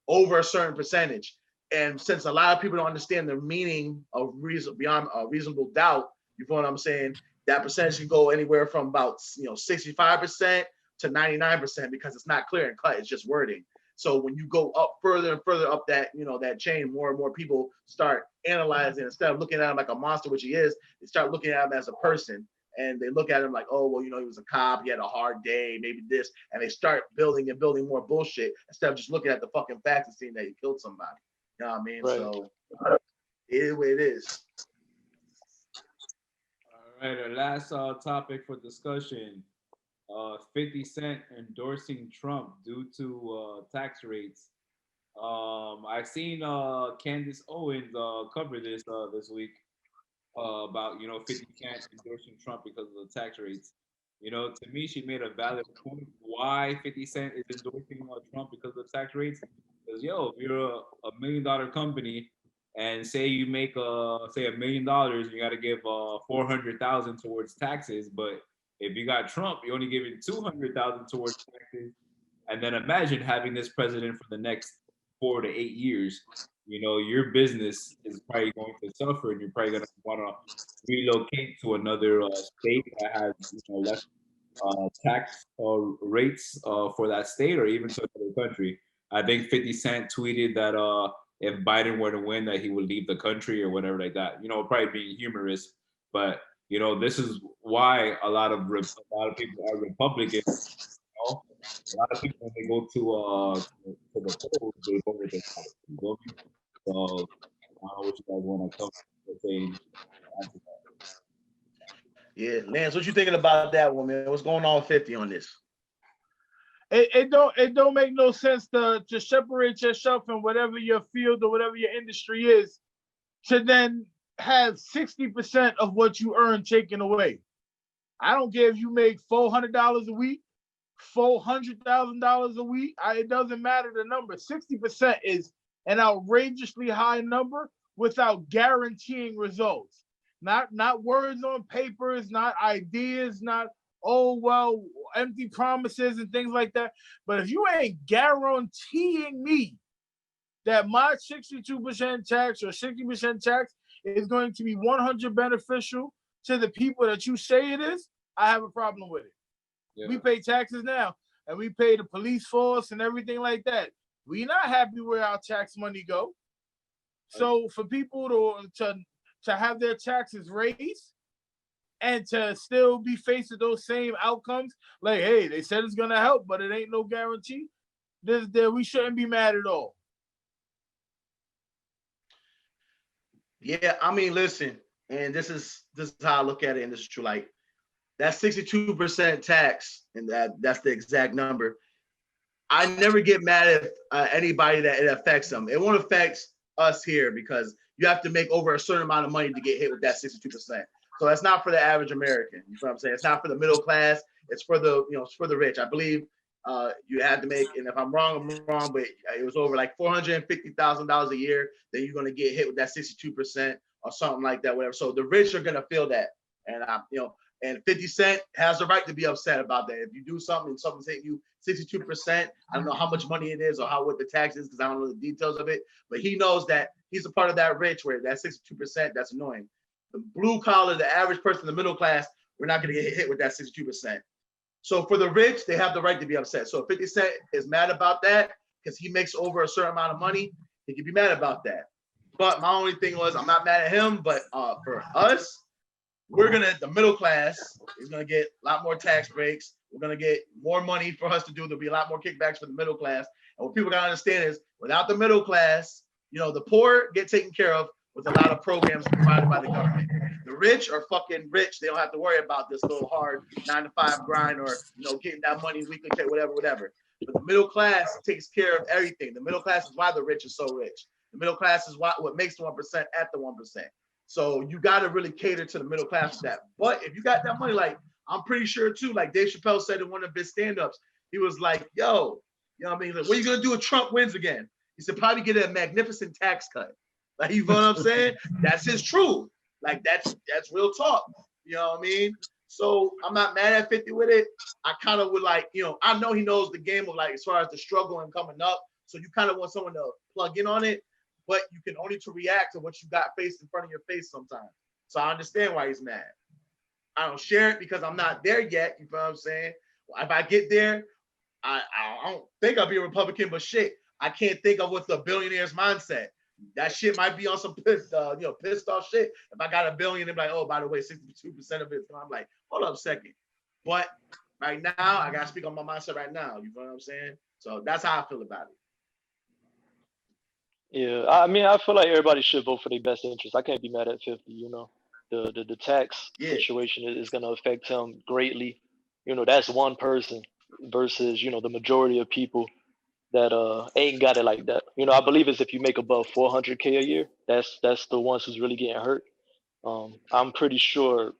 over a certain percentage. And since a lot of people don't understand the meaning of beyond a reasonable doubt, you feel what I'm saying? That percentage can go anywhere from about 65% to 99% because it's not clear and cut. It's just wording. So when you go up further and further up that that chain, more and more people start analyzing instead of looking at him like a monster, which he is. They start looking at him as a person, and they look at him like, oh well, he was a cop. He had a hard day, maybe this, and they start building more bullshit instead of just looking at the fucking facts and seeing that he killed somebody. You know what I mean? Right. So it is what it is. All right, our last topic for discussion. 50 Cent endorsing Trump due to tax rates. I've seen Candace Owens cover this this week about 50 Cent endorsing Trump because of the tax rates. To me, she made a valid point why 50 Cent is endorsing Trump because of the tax rates. Because if you're a $1 million company and say you make say $1 million, you got to give 400,000 towards taxes, but if you got Trump, you're only giving 200,000 towards taxes, and then imagine having this president for the next 4 to 8 years. Your business is probably going to suffer, and you're probably going to want to relocate to another state that has less tax rates for that state, or even to another country. I think 50 Cent tweeted that if Biden were to win, that he would leave the country or whatever like that. Probably being humorous, but this is why a lot of people are Republicans. A lot of people, when they go to the polls, they vote with their wallet. So I don't know what you guys want to come to saying. Yeah, Lance, what you thinking about that one, man? What's going on with 50 on this? It don't make no sense to separate yourself in whatever your field or whatever your industry is, to then have 60% of what you earn taken away. I don't care if you make $400 a week, $400,000 a week. It doesn't matter the number. 60% is an outrageously high number without guaranteeing results. Not words on papers, not ideas, not empty promises and things like that. But if you ain't guaranteeing me that my 62% tax or 60% tax is going to be 100% beneficial to the people that you say it is, I have a problem with it. Yeah. We pay taxes now, and we pay the police force and everything like that. We're not happy where our tax money go. So for people to have their taxes raised and to still be faced with those same outcomes, like, hey, they said it's gonna help, but it ain't no guarantee. We shouldn't be mad at all. Yeah, I mean, listen, and this is how I look at it, and this is true. Like that 62% tax, and that's the exact number. I never get mad at anybody that it affects them. It won't affect us here because you have to make over a certain amount of money to get hit with that 62%. So it's not for the average American. You know what I'm saying? It's not for the middle class. It's for the, it's for the rich. I believe you had to make, and if I'm wrong, but it was over like $450,000 a year that you're gonna get hit with that 62% or something like that, whatever. So the rich are gonna feel that, and and 50 Cent has the right to be upset about that. If you do something and something's hitting you 62%, I don't know how much money it is or what the tax is because I don't know the details of it, but he knows that he's a part of that rich where that 62%, that's annoying. The blue collar, the average person, the middle class, we're not gonna get hit with that 62%. So for the rich, they have the right to be upset. So if 50 Cent is mad about that because he makes over a certain amount of money, he can be mad about that. But my only thing was, I'm not mad at him, but for us, the middle class is gonna get a lot more tax breaks. We're gonna get more money for us to do. There'll be a lot more kickbacks for the middle class. And what people gotta understand is, without the middle class, the poor get taken care of with a lot of programs provided by the government. The rich are fucking rich. They don't have to worry about this little hard 9-to-5 grind or getting that money weekly pay, whatever. But the middle class takes care of everything. The middle class is why the rich are so rich. The middle class is what makes the 1% at the 1%. So you got to really cater to the middle class for that. But if you got that money, like I'm pretty sure too, like Dave Chappelle said in one of his stand-ups, he was like, yo, you know what I mean? Like, what are you going to do if Trump wins again? He said, probably get a magnificent tax cut. Like, you know what I'm saying? That's his truth. Like, that's real talk. You know what I mean? So I'm not mad at 50 with it. I kind of would like, I know he knows the game of like, as far as the struggle and coming up. So you kind of want someone to plug in on it, but you can only to react to what you got faced in front of your face sometimes. So I understand why he's mad. I don't share it because I'm not there yet. You know what I'm saying? If I get there, I don't think I'll be a Republican, but shit, I can't think of what's the billionaire's mindset. That shit might be on some pissed off shit. If I got $1 billion, they're like, oh, by the way, 62% of it. So I'm like, hold up a second. But right now, I gotta speak on my mindset right now. You know what I'm saying? So that's how I feel about it. Yeah, I mean, I feel like everybody should vote for their best interest. I can't be mad at 50. The tax situation is gonna affect him greatly. That's one person versus the majority of people that ain't got it like that. I believe it's if you make above 400K a year, that's the ones who's really getting hurt. I'm pretty sure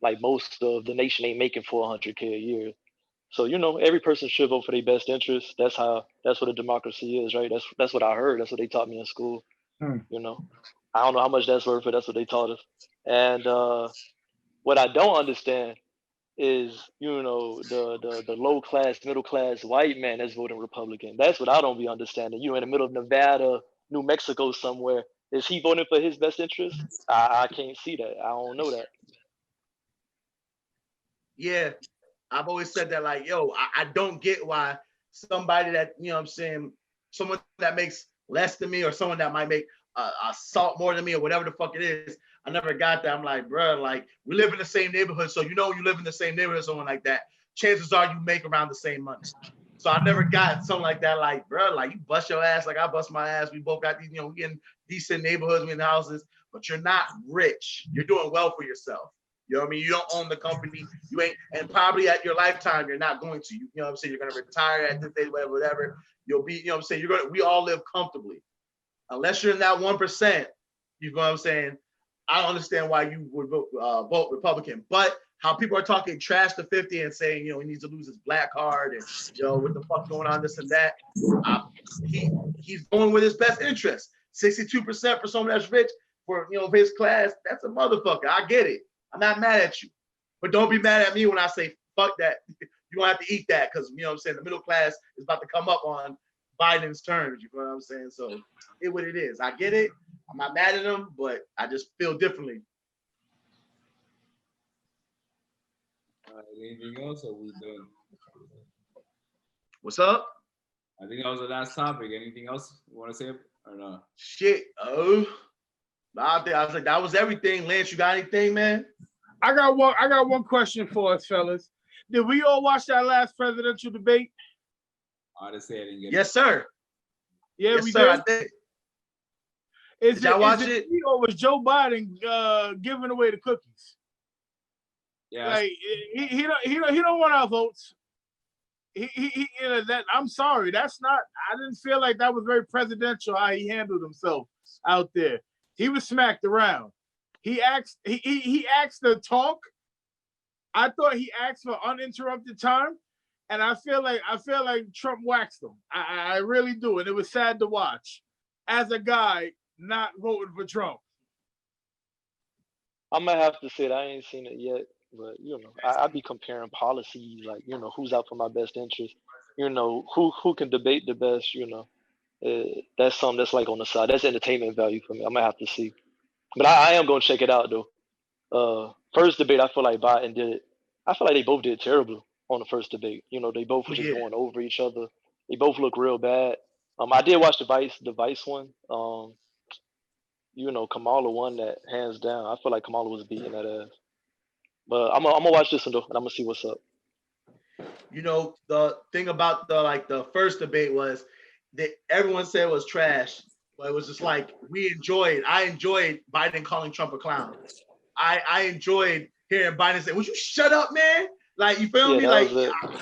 like most of the nation ain't making 400K a year. So every person should vote for their best interest. That's what a democracy is, right? That's what I heard. That's what they taught me in school. I don't know how much that's worth, but that's what they taught us. And what I don't understand is the low class, middle class white man that's voting Republican. That's what I don't be understanding. You in the middle of Nevada, New Mexico somewhere. Is he voting for his best interest? I can't see that. I don't know that. Yeah, I've always said that, like, yo, I don't get why somebody that, someone that makes less than me or someone that might make a salt more than me or whatever the fuck it is, I never got that. I'm like, bro, like, we live in the same neighborhood. So, you live in the same neighborhood, someone like that, chances are you make around the same money. So I never got something like that. Like, bro, like, you bust your ass like I bust my ass. We both got these, we in decent neighborhoods, we in houses, but you're not rich. You're doing well for yourself. You know what I mean? You don't own the company. You ain't, and probably at your lifetime, you're not going to. You know what I'm saying? You're going to retire at this age, whatever. You'll be, you know what I'm saying? We all live comfortably. Unless you're in that 1%, you know what I'm saying? I don't understand why you would vote Republican. But how people are talking trash to 50 and saying, he needs to lose his black card and, what the fuck's going on, this and that. He's going with his best interest. 62% for someone that's rich for, his class, that's a motherfucker. I get it. I'm not mad at you. But don't be mad at me when I say, fuck that. You're going to have to eat that because, you know what I'm saying, the middle class is about to come up on Biden's terms. You know what I'm saying? So it's what it is. I get it. I'm not mad at him, but I just feel differently. All right, anything else or we done? What's up? I think that was the last topic. Anything else you want to say or no? Shit. I was like, that was everything. Lance, you got anything, man? I got one question for us, fellas. Did we all watch that last presidential debate? Honestly, I didn't get Yes, sir. Yeah, yes, we sir, did. Did y'all watch it? Or was Joe Biden giving away the cookies? Yeah. Like he don't want our votes. That I'm sorry. That's not. I didn't feel like that was very presidential how he handled himself out there. He was smacked around. he asked to talk. I thought he asked for uninterrupted time, and I feel like Trump waxed him. I really do, and it was sad to watch as a guy not voting for Trump. I might have to say that I ain't seen it yet, but I be comparing policies, like who's out for my best interest, who can debate the best, that's something that's like on the side. That's entertainment value for me. I might have to see, but I am gonna check it out though. First debate, I feel like Biden did it. I feel like they both did terrible on the first debate. They both were just going over each other. They both look real bad. I did watch the Vice one. Kamala won that hands down. I feel like Kamala was beating that ass. But I'm gonna watch this one though, and I'm gonna see what's up. The thing about the first debate was that everyone said it was trash, but it was just like I enjoyed Biden calling Trump a clown. I enjoyed hearing Biden say, "Would you shut up, man?" Like, you feel me? Like,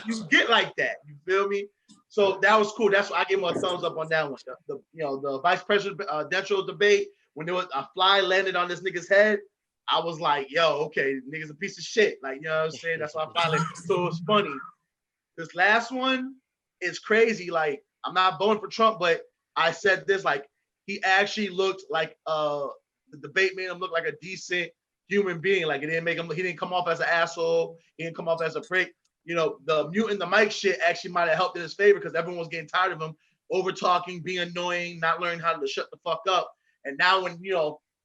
you get like that. You feel me? So that was cool. That's why I gave him a thumbs up on that one. The vice presidential debate, when there was a fly landed on this nigga's head, I was like, yo, okay, nigga's a piece of shit. Like, you know what I'm saying? That's why I finally, so it was funny. This last one is crazy. Like, I'm not voting for Trump, but I said this, like, he actually looked like the debate made him look like a decent human being. Like, he didn't come off as an asshole. He didn't come off as a prick. The muting the mic shit actually might have helped in his favor because everyone was getting tired of him over talking, being annoying, not learning how to shut the fuck up. And now when,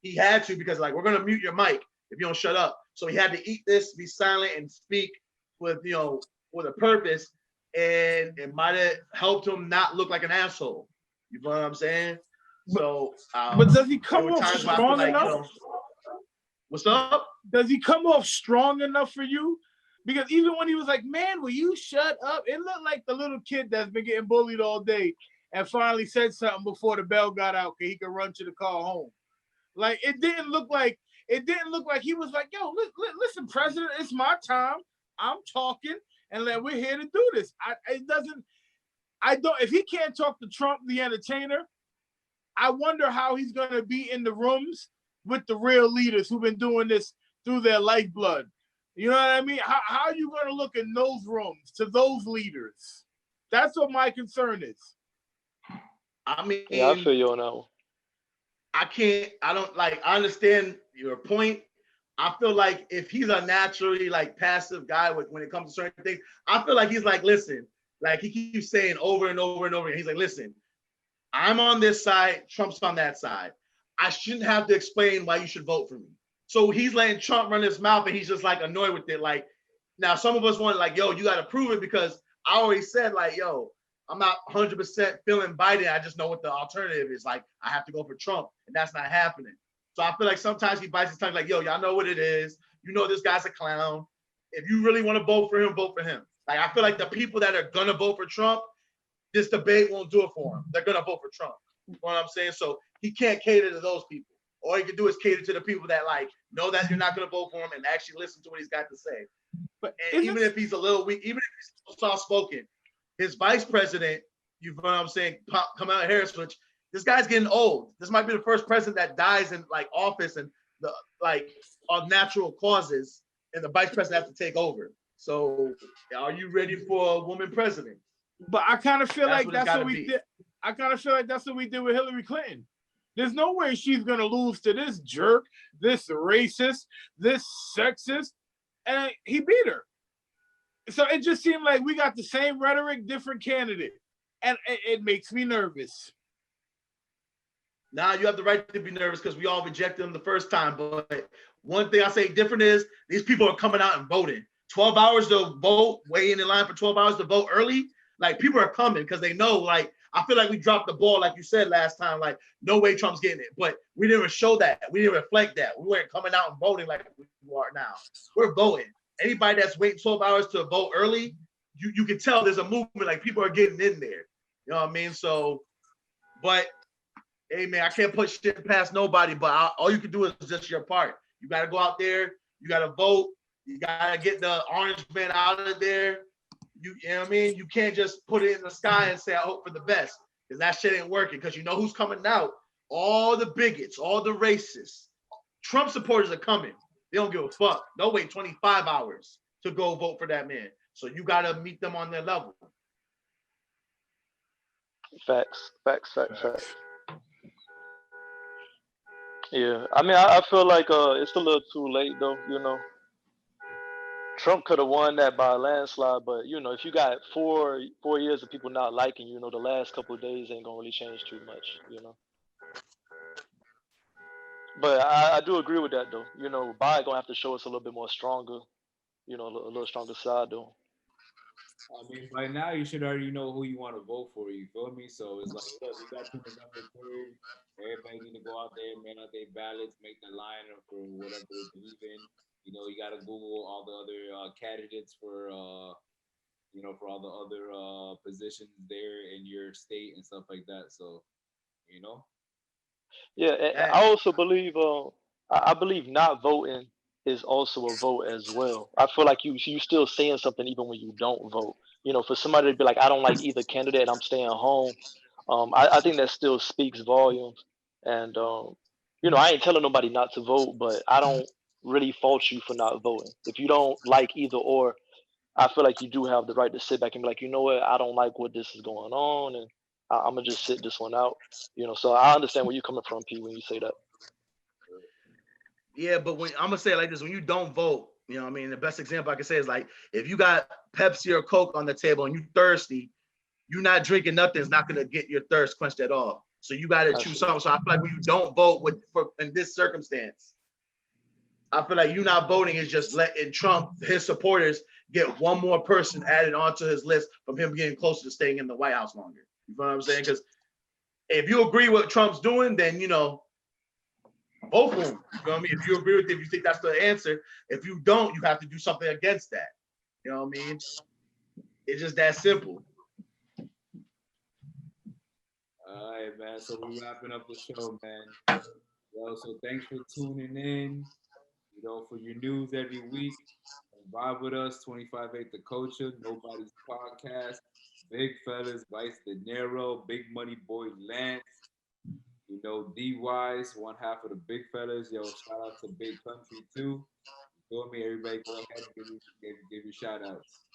he had to, because like, we're going to mute your mic if you don't shut up. So he had to eat this, be silent, and speak with, with a purpose. And it might have helped him not look like an asshole. You know what I'm saying? So, but does he come off strong enough? What's up? Does he come off strong enough for you? Because even when he was like, man, will you shut up? It looked like the little kid that's been getting bullied all day and finally said something before the bell got out because he could run to the car home. Like, it didn't look like he was like, yo, listen, President, it's my time. I'm talking, and we're here to do this. If he can't talk to Trump, the entertainer, I wonder how he's going to be in the rooms with the real leaders who've been doing this through their lifeblood. You know what I mean? How are you going to look in those rooms to those leaders? That's what my concern is. I mean, yeah, I feel you on that one. I understand your point. I feel like if he's a naturally passive guy when it comes to certain things, I feel like he's like, listen, like he keeps saying over and over and over again. He's like, listen, I'm on this side, Trump's on that side. I shouldn't have to explain why you should vote for me. So he's letting Trump run his mouth and he's just like annoyed with it. Like, now some of us want yo, you got to prove it because I already said yo, I'm not 100% feeling Biden. I just know what the alternative is. Like, I have to go for Trump, and that's not happening. So I feel like sometimes he bites his tongue like, yo, y'all know what it is. You know this guy's a clown. If you really want to vote for him, vote for him. Like, I feel like the people that are going to vote for Trump, this debate won't do it for him. They're going to vote for Trump. You know what I'm saying? So he can't cater to those people. All he can do is cater to the people that know that you're not going to vote for him and actually listen to what he's got to say. But even if he's a little weak, even if he's soft-spoken, his vice president, you know what I'm saying, Kamala Harris, which this guy's getting old. This might be the first president that dies in office and of natural causes, and the vice president has to take over. So, are you ready for a woman president? But I kind of feel like that's what we did. I kind of feel like that's what we did with Hillary Clinton. There's no way she's gonna lose to this jerk, this racist, this sexist, and he beat her. So it just seemed like we got the same rhetoric, different candidate. And it makes me nervous. Now you have the right to be nervous because we all rejected him the first time. But one thing I say different is these people are coming out and voting. 12 hours to vote, waiting in line for 12 hours to vote early. Like, people are coming because they know, I feel like we dropped the ball, like you said last time, no way Trump's getting it. But we didn't show that. We didn't reflect that. We weren't coming out and voting like we are now. We're voting. Anybody that's waiting 12 hours to vote early, you can tell there's a movement, like people are getting in there. You know what I mean? So, but hey man, I can't put shit past nobody, but all you can do is just your part. You got to go out there, you got to vote, you got to get the orange man out of there. You know what I mean? You can't just put it in the sky and say, I hope for the best, because that shit ain't working, because you know who's coming out? All the bigots, all the racists, Trump supporters are coming. They don't give a fuck. They'll wait 25 hours to go vote for that man. So you gotta meet them on their level. Facts. Yeah, I mean, I feel like it's a little too late though. Trump could have won that by a landslide, but if you got 4 years of people not liking you, the last couple of days ain't gonna really change too much. But I do agree with that though. Biden gonna have to show us a little bit more stronger, a little stronger side though. I mean, by now you should already know who you want to vote for. You feel me? So it's like, look, we got to November 3rd. Everybody need to go out there, man, out their ballots, make the line for whatever they believe in. You got to Google all the other candidates for, for all the other positions there in your state and stuff like that. So, Yeah, and I also believe I believe not voting is also a vote as well. I feel like you still saying something even when you don't vote. For somebody to be like, I don't like either candidate, I'm staying home. I think that still speaks volumes. And I ain't telling nobody not to vote, but I don't really fault you for not voting. If you don't like either or, I feel like you do have the right to sit back and be like, you know what, I don't like what this is going on, and I'm gonna just sit this one out. So I understand where you're coming from, P, when you say that. Yeah, but when I'm gonna say it like this, when you don't vote, what I mean, the best example I can say is like if you got Pepsi or Coke on the table and you thirsty, you're not drinking nothing, it's not gonna get your thirst quenched at all. So you gotta choose something. So I feel like when you don't vote in this circumstance, I feel like you not voting is just letting Trump, his supporters, get one more person added onto his list from him getting closer to staying in the White House longer. You know what I'm saying? Because if you agree with what Trump's doing, then vote for him. You know what I mean? If you agree with it, if you think that's the answer. If you don't, you have to do something against that. You know what I mean? It's just that simple. All right, man. So we're wrapping up the show, man. So thanks for tuning in. For your news every week. Vibe with us, 25-8 The Culture, Nobody's Podcast, Big Fellas, Vice De Niro, Big Money Boy Lance, D-Wise, one half of the Big Fellas. Yo, shout out to Big Country too. You feel me? Everybody go ahead and give you shout outs.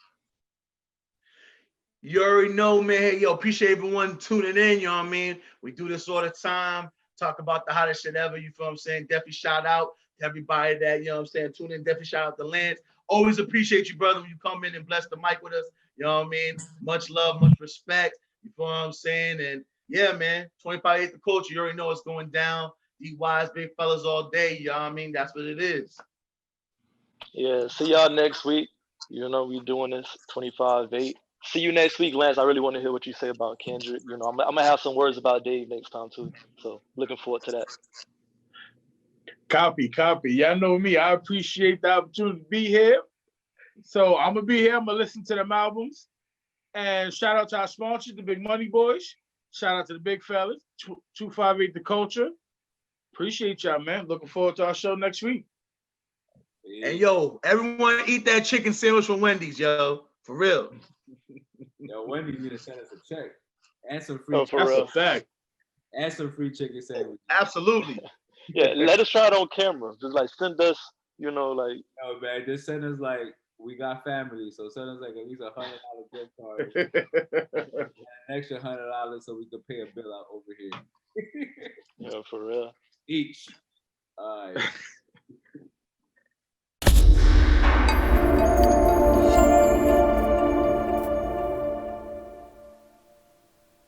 You already know, man. Yo, appreciate everyone tuning in. You know what I mean? We do this all the time. Talk about the hottest shit ever. You feel what I'm saying? Definitely shout out to everybody that, you know what I'm saying, tune in. Definitely shout out to Lance. Always appreciate you, brother, when you come in and bless the mic with us. You know what I mean? Much love, much respect. You feel what I'm saying? And yeah, man, 25-8 The Culture. You already know what's going down. D-Wise, Big Fellas all day. You know what I mean? That's what it is. Yeah, see y'all next week. We doing this 25-8. See you next week, Lance. I really want to hear what you say about Kendrick. I'm gonna have some words about Dave next time too. So looking forward to that. Copy. Y'all know me. I appreciate the opportunity to be here. So I'm gonna be here. I'm gonna listen to them albums. And shout out to our sponsors, the Big Money Boys. Shout out to the Big Fellas. 258 The Culture. Appreciate y'all, man. Looking forward to our show next week. And yo, everyone eat that chicken sandwich from Wendys, yo. For real. Yo, Wendys need to send us a check. And some free chicken. That's a fact. And some free chicken sandwich. Absolutely. Yeah, let us try it on camera. Just like send us, No, man, just send us we got family, so send us at least $100 gift card. An extra $100 so we can pay a bill out over here. Yeah, for real. Each. All right.